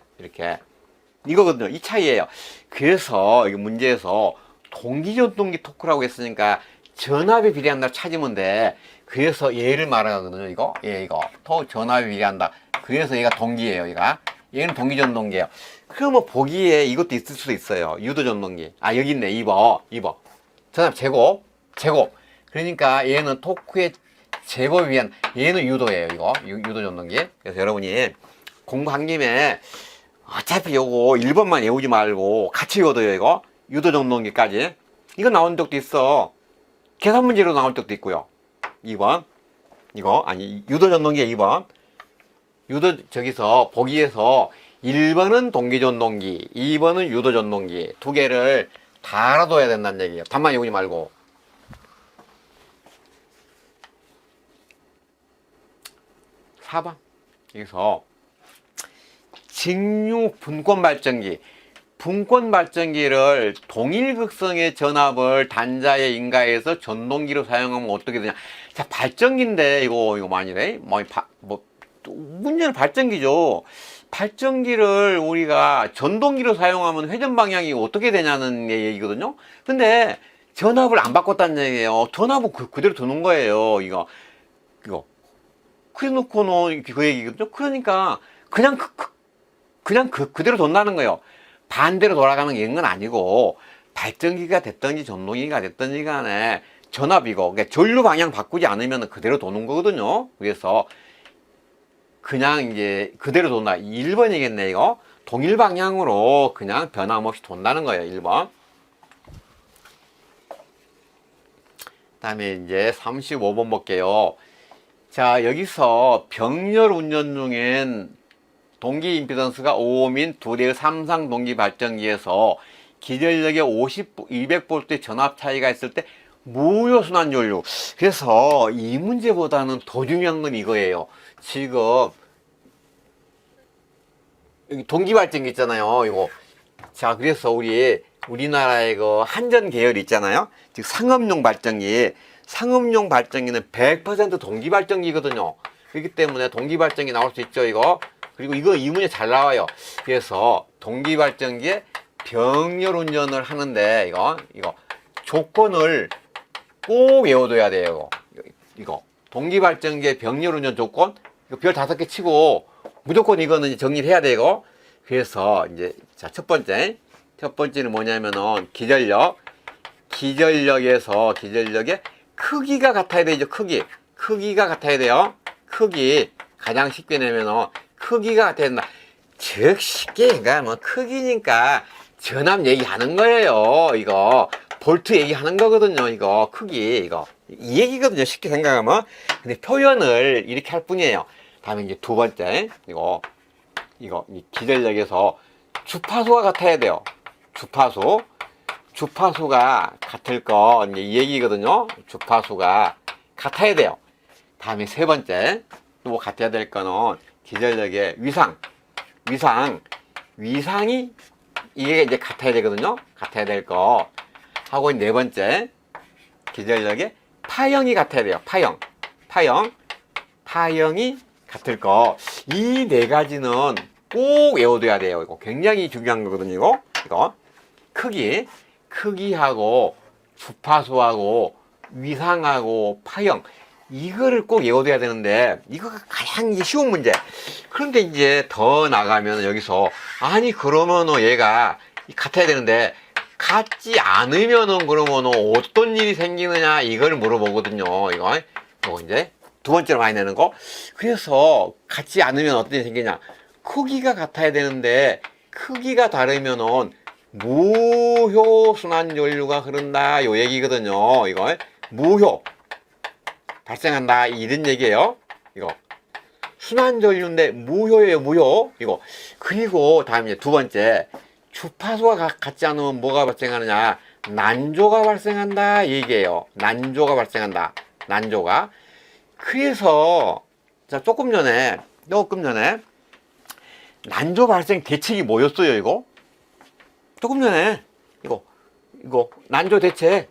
이거거든요. 이 차이예요. 그래서 이 문제에서 동기전동기 토크라고 했으니까 전압에 비례한다 찾으면 돼. 그래서 얘를 말하거든요. 이거 이거 전압에 비례한다. 그래서 얘가 동기예요. 얘는 동기전동기예요. 그러면 보기에 이것도 있을 수도 있어요. 유도전동기. 아, 여기 있네. 2번. 전압 제곱. 그러니까 얘는 토크의 제곱에 의한, 얘는 유도예요. 이거 유도전동기. 그래서 여러분이 공부한 김에 어차피 요거 1번만 외우지 말고 같이 외워둬요. 이거 유도전동기까지. 이거 나온 적도 있어. 계산 문제로 나올 적도 있고요. 2번 이거 아니 유도전동기 2번. 저기서 보기에서 1번은 동기전동기, 2번은 유도전동기 두 개를 다 알아둬야 된다는 얘기예요. 답만 외우지 말고. 4번 여기서 직류 분권 발전기를 동일극성의 전압을 단자에 인가해서 전동기로 사용하면 어떻게 되냐. 자, 발전기인데 이거 많이래. 문제는 발전기죠. 발전기를 우리가 전동기로 사용하면 회전 방향이 어떻게 되냐는 얘기거든요. 근데 전압을 안 바꿨다는 얘기예요. 전압은 그대로 두는 거예요. 이거 그래 놓고는 그 얘기거든요. 그러니까 그냥 그대로 돈다는 거예요. 반대로 돌아가는 게 있는 건 아니고, 발전기가 됐든지 전동기가 됐든지 간에 전압이고, 그러니까 전류 방향 바꾸지 않으면 그대로 도는 거거든요. 그래서 그냥 이제 그대로 돈다. 1번이겠네, 이거. 동일 방향으로 그냥 변함없이 돈다는 거예요, 1번. 다음에 이제 35번 볼게요. 자, 여기서 병렬 운전 중엔 동기 임피던스가 5옴인 두 대의 삼상 동기 발전기에서 기전력에 200V의 전압 차이가 있을 때 무효 순환 전류. 그래서 이 문제보다는 더 중요한 건 이거예요. 지금 여기 동기 발전기 있잖아요. 이거. 자, 그래서 우리나라의 그 한전 계열 있잖아요. 즉 상업용 발전기는 100% 동기 발전기거든요. 그렇기 때문에 동기 발전기 나올 수 있죠, 이거. 그리고 이거 이 문제 잘 나와요. 그래서 동기 발전기에 병렬 운전을 하는데 이거 조건을 꼭 외워둬야 돼요. 이거 동기 발전기의 병렬 운전 조건, 이거 별 5개 치고 무조건 이거는 정리를 해야 돼요. 그래서 이제 자, 첫 번째는 뭐냐면은 기전력에서 기전력의 크기가 같아야 되죠. 크기가 같아야 돼요. 가장 쉽게 내면은 크기가 같아야 된다. 즉 쉽게 그러니까 뭐 크기니까 전압 얘기하는 거예요. 이거 볼트 얘기하는 거거든요. 이거 크기 이 얘기거든요. 쉽게 생각하면. 근데 표현을 이렇게 할 뿐이에요. 다음에 이제 두 번째 이거 이 기전력에서 주파수가 같아야 돼요. 주파수가 같을 거 이제 이 얘기거든요. 주파수가 같아야 돼요. 다음에 세 번째 또 같아야 될 거는 기전력의 위상이 이게 이제 같아야 되거든요. 같아야 될 거 하고, 네 번째 기전력의 파형이 같아야 돼요. 파형이 같을 거. 이 네 가지는 꼭 외워둬야 돼요. 이거 굉장히 중요한 거거든요. 이거 크기하고 주파수하고 위상하고 파형, 이거를 꼭 외워둬야 되는데 이거가 가장 쉬운 문제. 그런데 이제 더 나가면 여기서 아니 그러면은 얘가 같아야 되는데 같지 않으면은 그러면은 어떤 일이 생기느냐 이걸 물어보거든요. 이거 이제 두 번째로 많이 내는 거. 그래서 같지 않으면 어떤 일이 생기냐. 크기가 같아야 되는데 크기가 다르면은 무효 순환 전류가 흐른다 요 얘기거든요. 이거 무효 발생한다 이런 얘기예요. 이거 순환 전류인데 무효예요. 무효. 이거 그리고 다음 이제 두 번째 주파수가 같지 않으면 뭐가 발생하느냐. 난조가 발생한다 얘기예요. 난조가 발생한다. 그래서 자 조금 전에 난조 발생 대책이 뭐였어요? 이거 조금 전에 이거 난조 대책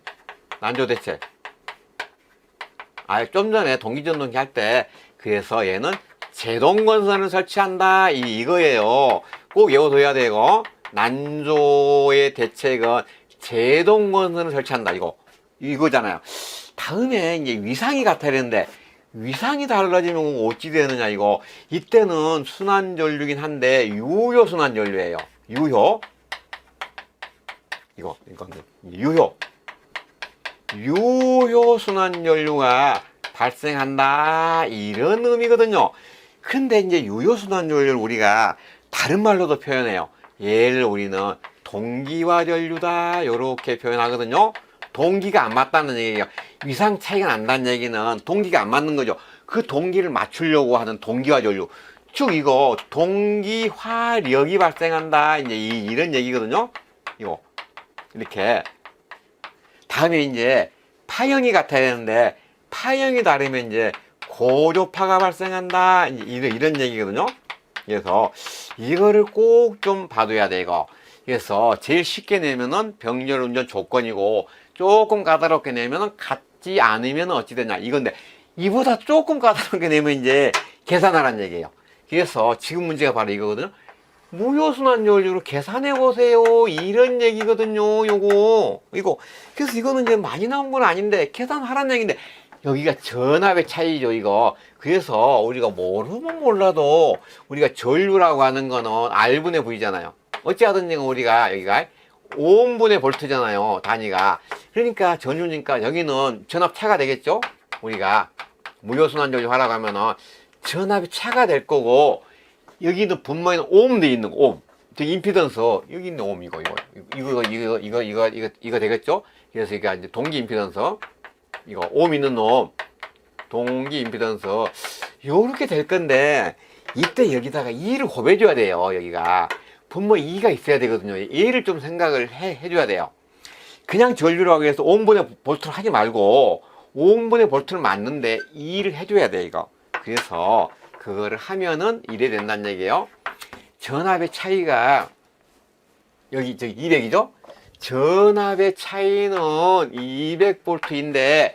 좀 전에 동기전동기 할 때 그래서 얘는 제동건선을 설치한다 이거예요. 꼭 외워둬야 되고 난조의 대책은 제동건선을 설치한다. 이거잖아요. 다음에 이제 위상이 같아야 되는데 위상이 달라지면 어찌 되느냐 이거. 이때는 순환전류긴 한데 유효순환전류예요. 유효순환전류가 발생한다 이런 의미거든요. 근데 이제 유효순환전류를 우리가 다른 말로도 표현해요. 얘를 우리는 동기화전류다 이렇게 표현하거든요. 동기가 안 맞다는 얘기예요. 위상 차이가 난다는 얘기는 동기가 안 맞는 거죠. 그 동기를 맞추려고 하는 동기화전류. 즉 이거 동기화력이 발생한다 이제 이런 얘기거든요. 이렇게 다음에 이제 파형이 같아야 되는데 파형이 다르면 이제 고조파가 발생한다 이제 이런 얘기거든요. 그래서 이거를 꼭 좀 봐둬야 돼 이거. 그래서 제일 쉽게 내면은 병렬 운전 조건이고 조금 까다롭게 내면은 같지 않으면 어찌 되냐 이건데 이보다 조금 까다롭게 내면 이제 계산하라는 얘기예요. 그래서 지금 문제가 바로 이거거든요. 무효순환전류로 계산해 보세요 이런 얘기거든요. 이거 그래서 이거는 이제 많이 나온 건 아닌데 계산하라는 얘기인데 여기가 전압의 차이죠 이거. 그래서 우리가 모르면 몰라도 우리가 전류라고 하는 거는 R분의 V잖아요. 어찌하든 우리가 여기가 오음분의 볼트잖아요 단위가. 그러니까 전류니까 여기는 전압 차가 되겠죠. 우리가 무효순환전류 하라고 하면은 전압이 차가 될 거고 여기는 분모에는 오hm 돼 있는 거, 오hm. 임피던스 여기 있는 오hm 이거 되겠죠. 그래서 이게 이제 동기 임피던스 이거 오hm 있는 놈 동기 임피던스 요렇게 될 건데 이때 여기다가 2를 곱해줘야 돼요. 여기가 분모 2가 있어야 되거든요. 얘를 좀 생각을 해줘야 돼요. 그냥 전류라고 해서 오음분의 볼트를 하지 말고 오음분의 볼트를 맞는데 2를 해줘야 돼 이거. 그래서 그거를 하면은 이래 된다는 얘기예요. 전압의 차이가 여기 200이죠. 전압의 차이는 200볼트인데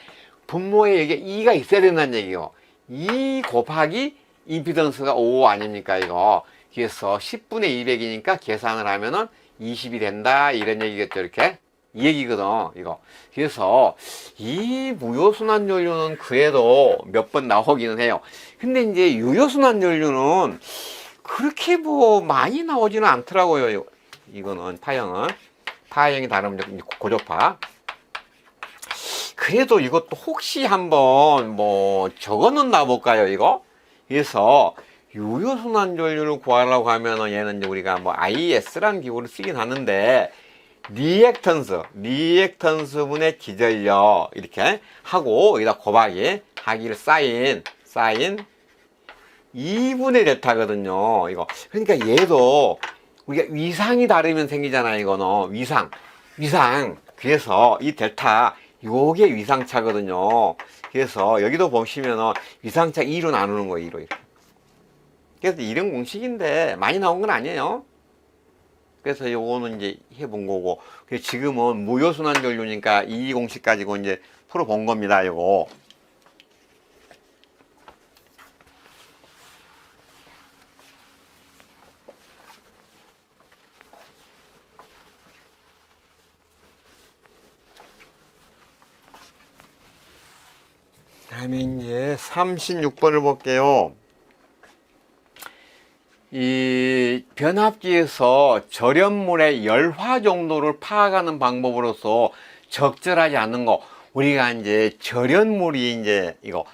분모에 여기 2가 있어야 된다는 얘기예요. 2 곱하기 임피던스가 5 아닙니까 이거. 그래서 10분의 200이니까 계산을 하면은 20이 된다 이런 얘기겠죠. 이렇게 이 얘기거든 이거. 그래서 이 무효순환전류는 그래도 몇 번 나오기는 해요. 근데 이제 유효순환전류는 그렇게 뭐 많이 나오지는 않더라고요. 이거는 파형이 다르면 고조파. 그래도 이것도 혹시 한번 뭐 적어는 놔볼까요 이거. 그래서 유효순환전류를 구하려고 하면은 얘는 이제 우리가 뭐 IS라는 기호를 쓰긴 하는데 리액턴스 분의 기전력 이렇게 하고 여기다 곱하기 하기를 사인 2분의 델타거든요 이거. 그러니까 얘도 우리가 위상이 다르면 생기잖아요. 이거는 위상. 그래서 이 델타 요게 위상차거든요. 그래서 여기도 보시면은 위상차 2로 나누는 거예요. 2로. 그래서 이런 공식인데 많이 나온 건 아니에요. 그래서 요거는 이제 해본 거고, 지금은 무효순환전류니까 이 공식 가지고 이제 풀어본 겁니다. 요거. 다음에 이제 36번을 볼게요. 이 변압기에서 절연물의 열화 정도를 파악하는 방법으로서 적절하지 않은 거. 우리가 이제 절연물이 이제 이거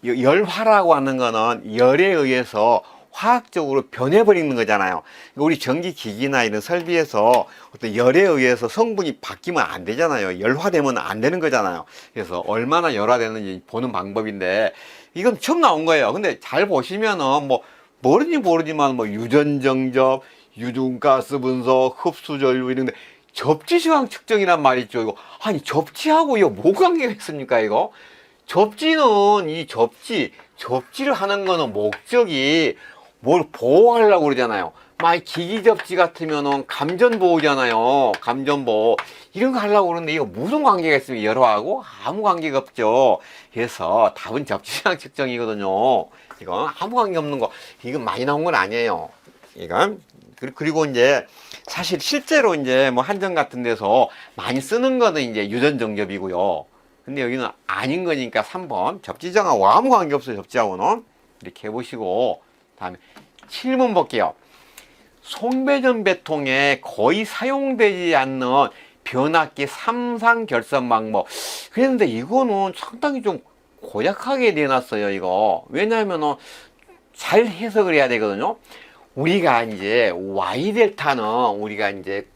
열화라고 하는 거는 열에 의해서 화학적으로 변해버리는 거잖아요. 우리 전기기기나 이런 설비에서 어떤 열에 의해서 성분이 바뀌면 안 되잖아요. 열화되면 안 되는 거잖아요. 그래서 얼마나 열화되는지 보는 방법인데 이건 처음 나온 거예요. 근데 잘 보시면은 뭐 모르지만 뭐 유전정접, 유dun가스 분석, 흡수전류 이런데 접지시황 측정이란 말이 있죠. 이거 아니 접지하고 이거 뭐 관계가 있습니까 이거? 접지는 이 접지를 하는 거는 목적이 뭘 보호하려고 그러잖아요. 막 기기 접지 같으면은 감전 보호잖아요. 감전 보호 이런 거 하려고 그러는데 이거 무슨 관계가 있습니까? 열화하고 아무 관계가 없죠. 그래서 답은 접지시황 측정이거든요. 이건 아무 관계 없는 거. 이건 많이 나온 건 아니에요. 이건 그리고 이제 사실 실제로 이제 뭐 한전 같은 데서 많이 쓰는 거는 이제 유전 정접이고요. 근데 여기는 아닌 거니까 3번 접지정하고 아무 관계 없어요. 접지하고는. 이렇게 해보시고 다음에 7번 볼게요. 송배전 배통에 거의 사용되지 않는 변압기 3상 결선 방법. 그런데 이거는 상당히 좀 고약하게 내놨어요, 이거. 왜냐하면은 잘 해석을 해야 되거든요. 우리가 이제 Y 델타는 우리가 이제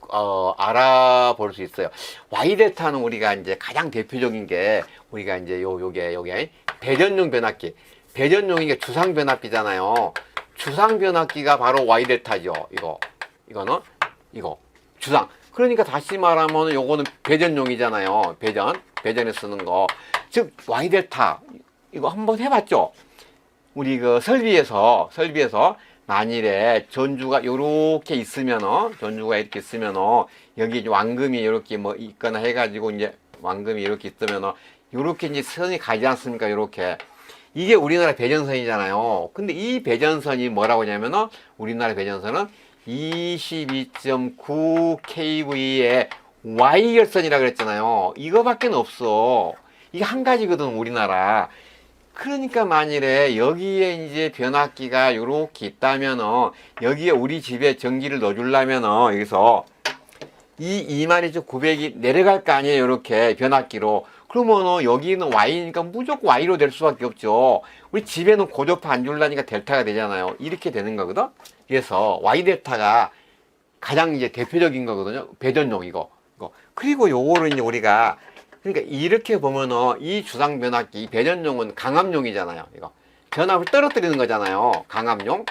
알아볼 수 있어요. Y 델타는 우리가 이제 가장 대표적인 게 우리가 이제 요게 배전용 변압기. 배전용이 게 주상 변압기잖아요. 주상 변압기가 바로 Y 델타죠. 이거는 주상. 그러니까 다시 말하면 요거는 배전용이잖아요. 배전에 쓰는 거. 즉 Y 델타 이거 한번 해봤죠. 우리 그 설비에서 만일에 전주가 요렇게 있으면은 여기 이제 왕금이 이렇게 뭐 있거나 해가지고 이제 왕금이 이렇게 있으면은 요렇게 이제 선이 가지 않습니까? 요렇게. 이게 우리나라 배전선이잖아요. 근데 이 배전선이 뭐라고 하냐면은 우리나라 배전선은 22.9 kV의 Y결선이라고 그랬잖아요. 이거밖에 없어. 이게 한 가지거든, 우리나라. 그러니까 만일에 여기에 이제 변압기가 요렇게 있다면은 여기에 우리 집에 전기를 넣어주려면은 여기서 이 22,900이 내려갈 거 아니에요. 요렇게 변압기로. 그러면은 여기는 Y니까 무조건 Y로 될 수밖에 없죠. 우리 집에는 고도파 안 주려니까 델타가 되잖아요. 이렇게 되는 거거든. 그래서 Y 델타가 가장 이제 대표적인 거거든요. 배전용 이거. 그리고 요거를 이제 우리가 그러니까 이렇게 보면은 이 주상 변압기, 이 배전용은 강압용이잖아요. 이거 전압을 떨어뜨리는 거잖아요. 강압용.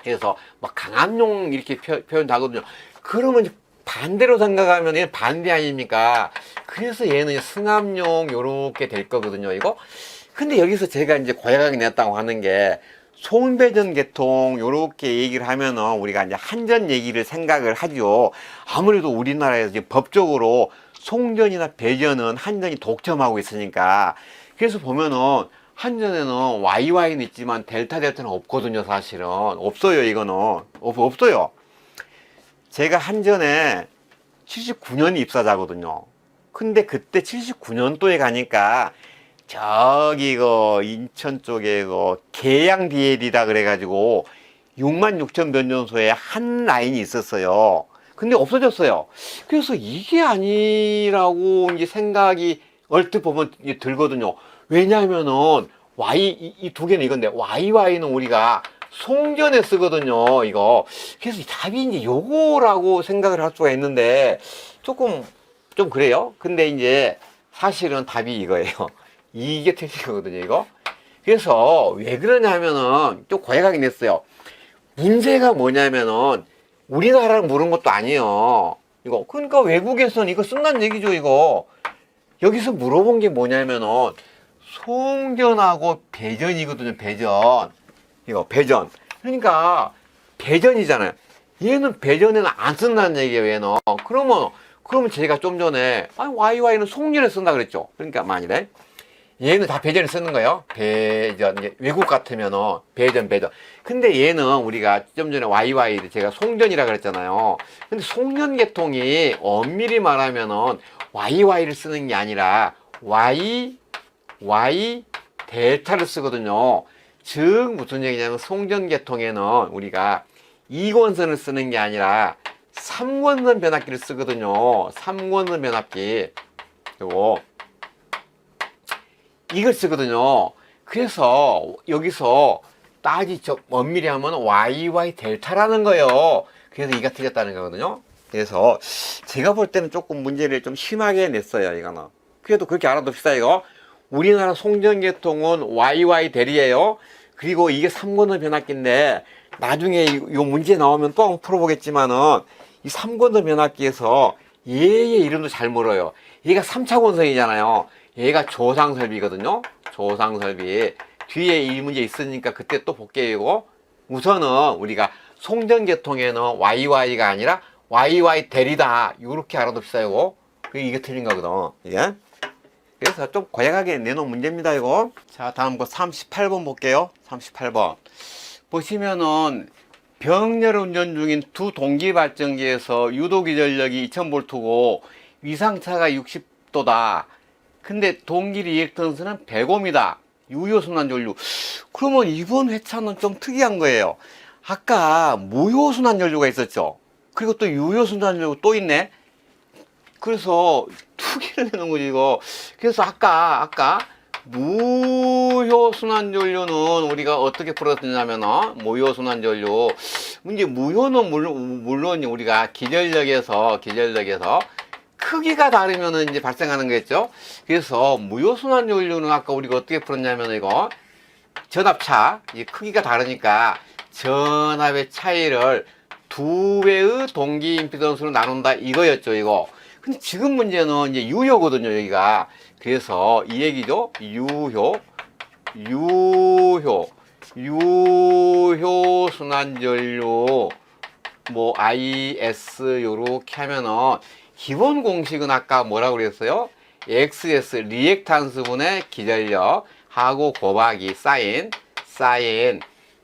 그래서 뭐 강압용 이렇게 표현하거든요. 그러면 이제 반대로 생각하면 얘는 반대 아닙니까? 그래서 얘는 승합용 요렇게 될 거거든요. 이거. 근데 여기서 제가 이제 고약하게 냈다고 하는 게 송배전 계통 요렇게 얘기를 하면은 우리가 이제 한전 얘기를 생각을 하죠. 아무래도 우리나라에서 지금 법적으로 송전이나 배전은 한전이 독점하고 있으니까. 그래서 보면은 한전에는 YY는 있지만 델타는 없거든요. 사실은 없어요. 이거는 없어요. 제가 한전에 79년 입사자거든요. 근데 그때 79년도에 가니까 저기 인천 쪽에 계양 DL이라 그래가지고 66,000 변전소에 한 라인이 있었어요. 근데 없어졌어요. 그래서 이게 아니라고 이제 생각이 얼핏 보면 이제 들거든요. 왜냐하면은 이 두 개는 이건데 YY는 우리가 송전에 쓰거든요. 이거. 그래서 답이 이제 요거라고 생각을 할 수가 있는데 조금 좀 그래요. 근데 이제 사실은 답이 이거예요. 이게 틀린 거거든요. 이거. 그래서 왜 그러냐면은 좀 고약하게 냈어요. 문제가 뭐냐면은 우리나라를 물은 것도 아니에요. 이거. 그러니까 외국에서는 이거 쓴다는 얘기죠. 이거. 여기서 물어본 게 뭐냐면은 송전하고 배전이거든요. 배전. 이거 배전. 그러니까 배전이잖아요. 얘는 배전에는 안 쓴다는 얘기예요. 얘는. 그러면 제가 좀 전에 YY는 송전에 쓴다 그랬죠. 그러니까 만일에 얘는 다 배전에 쓰는 거예요. 배전. 이제 외국 같으면은 배전. 근데 얘는 우리가 좀 전에 YY 제가 송전이라 그랬잖아요. 근데 송전 계통이 엄밀히 말하면은 YY를 쓰는 게 아니라 Y 델타를 쓰거든요. 즉 무슨 얘기냐면 송전 계통에는 우리가 2권선을 쓰는 게 아니라 3권선 변압기를 쓰거든요. 3권선 변압기. 그리고 이걸 쓰거든요. 그래서 여기서 엄밀히 하면 YY 델타라는 거예요. 그래서 이가 틀렸다는 거거든요. 그래서 제가 볼 때는 조금 문제를 좀 심하게 냈어요. 이거는. 그래도 그렇게 알아둡시다. 이거. 우리나라 송전 계통은 YY 델이에요. 그리고 이게 3권선 변압기인데 나중에 이 문제 나오면 또 한번 풀어보겠지만은 이 3권선 변압기에서 얘의 이름도 잘 물어요. 얘가 3차 권선이잖아요. 얘가 조상설비거든요. 조상설비. 뒤에 이 문제 있으니까 그때 또 볼게요. 우선은 우리가 송전 계통에는 YY가 아니라 YY 델이다. 이렇게 알아둡시다. 이게 틀린 거거든. 이게. 그래서 좀 고약하게 내놓은 문제입니다. 이거. 자, 다음 거 38번 볼게요. 38번. 보시면은 병렬 운전 중인 두 동기 발전기에서 유도기 전력이 2000V고 위상차가 60도다. 근데 동기 리액턴스는 100ohm이다. 유효순환 전류. 그러면 이번 회차는 좀 특이한 거예요. 아까 무효순환 전류가 있었죠. 그리고 또 유효순환 전류 또 있네. 그래서 두 개를 내는 거지 이거. 그래서 아까 무효순환 전류는 우리가 어떻게 풀었냐면 무효순환 전류 이제 무효는 물론 우리가 기전력에서 크기가 다르면 이제 발생하는 거겠죠. 그래서 무효순환 전류는 아까 우리가 어떻게 풀었냐면 이거 전압차 이 크기가 다르니까 전압의 차이를 두 배의 동기 임피던스로 나눈다 이거였죠 이거. 근데 지금 문제는 이제 유효거든요 여기가. 그래서 이 얘기죠. 유효 순환전류 뭐 IS 요렇게 하면은 기본 공식은 아까 뭐라고 그랬어요? XS 리액탄스분의 기전력 하고 곱하기 사인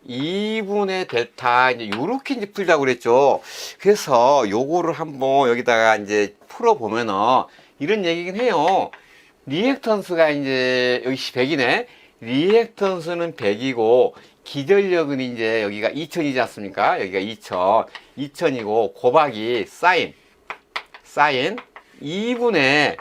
2분의 델타 이제 요렇게 이제 풀자고 그랬죠. 그래서 요거를 한번 여기다가 이제 풀어 보면은 이런 얘기긴 해요. 리액턴스가 이제 여기 100이네. 리액턴스는 100이고 기전력은 이제 여기가 2000이지 않습니까? 여기가 2000이고 곱하기 사인 2분의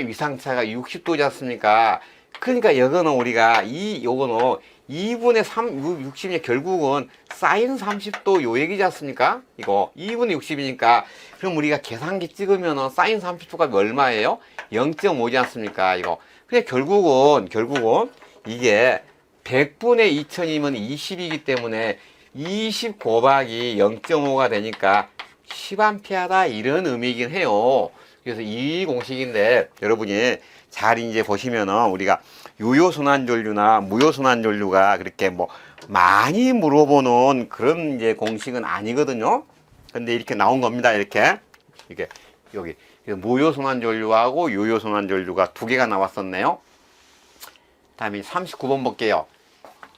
위상차가 60도지 않습니까? 그러니까 이거는 우리가 요거는 2분의 60이 결국은 사인 30도 요 얘기지 않습니까? 이거 2분의 60이니까 그럼 우리가 계산기 찍으면은 사인 30도가 얼마예요? 0.5지 않습니까? 이거. 근데 결국은 이게 100분의 2000이면 20이기 때문에 20 곱하기 0.5가 되니까 10A다 이런 의미이긴 해요. 그래서 이 공식인데 여러분이 잘 이제 보시면은 우리가 유효순환전류나 무효순환전류가 그렇게 뭐 많이 물어보는 그런 이제 공식은 아니거든요. 근데 이렇게 나온 겁니다. 이렇게 여기 무효순환전류하고 유효순환전류가 두 개가 나왔었네요. 다음에 39번 볼게요.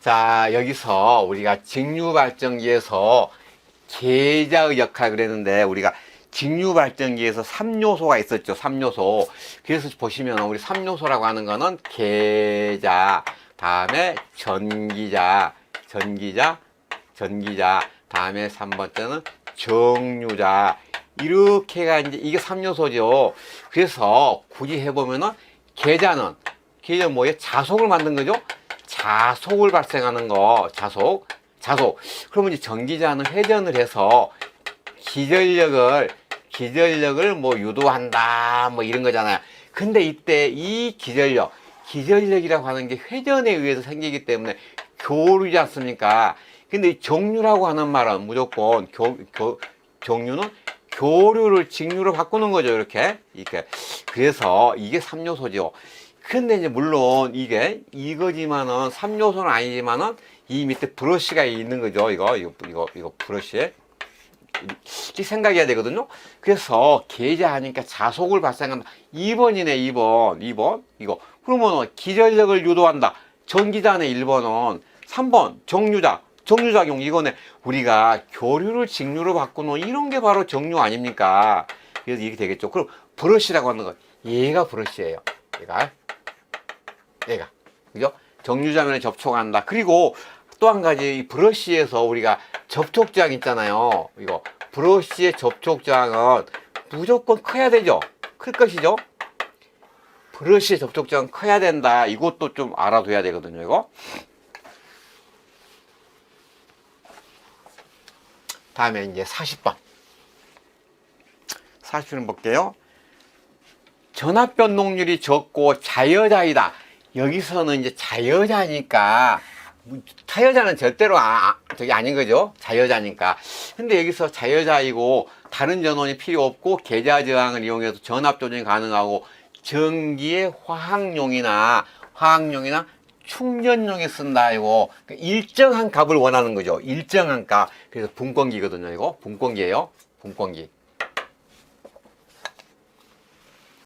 자, 여기서 우리가 직류발전기에서 계자의 역할 그랬는데 우리가 직류발전기에서 3요소가 있었죠. 3요소. 그래서 보시면 우리 3요소라고 하는 거는 계자, 다음에 전기자, 다음에 3번째는 정류자. 이렇게가 이제 이게 3요소죠. 그래서 굳이 해보면은 계자는 뭐예요? 자속을 만든 거죠. 자속을 발생하는 거, 자속. 그러면 이제 전기자는 회전을 해서 기전력을 뭐 유도한다 뭐 이런 거잖아요. 근데 이때 이 기전력이라고 하는 게 회전에 의해서 생기기 때문에 교류지 않습니까? 근데 이 정류라고 하는 말은 무조건 정류는 교류를 직류로 바꾸는 거죠. 이렇게. 그래서 이게 3요소죠. 근데 이제 물론 이거지만은 3요소는 아니지만은 이 밑에 브러쉬가 있는 거죠. 이거 브러쉬에. 이렇게 생각해야 되거든요. 그래서 계좌하니까 자속을 발생한다. 2번이네, 2번. 이거. 그러면 기전력을 유도한다. 전기자네, 1번은. 3번, 정류작용. 이거네. 우리가 교류를 직류로 바꾸는 이런 게 바로 정류 아닙니까? 그래서 이렇게 되겠죠. 그럼 브러쉬라고 하는 건 얘가 브러쉬예요. 얘가. 그죠? 정류자면에 접촉한다. 그리고 또 한 가지 이 브러쉬에서 우리가 접촉장 있잖아요. 이거 브러쉬의 접촉장은 무조건 커야 되죠. 클 것이죠. 브러쉬의 접촉장은 커야 된다. 이것도 좀 알아둬야 되거든요. 이거. 다음에 이제 40번. 40번 볼게요. 전압 변동률이 적고 자여자이다. 여기서는 이제 자여자니까 타여자는 절대로 저기 아닌 거죠. 자여자니까. 근데 여기서 자여자이고 다른 전원이 필요 없고 계자 저항을 이용해서 전압 조정이 가능하고 전기의 화학용이나 충전용에 쓴다. 이거 일정한 값을 원하는 거죠. 일정한 값. 그래서 분권기거든요. 이거 분권기예요. 분권기.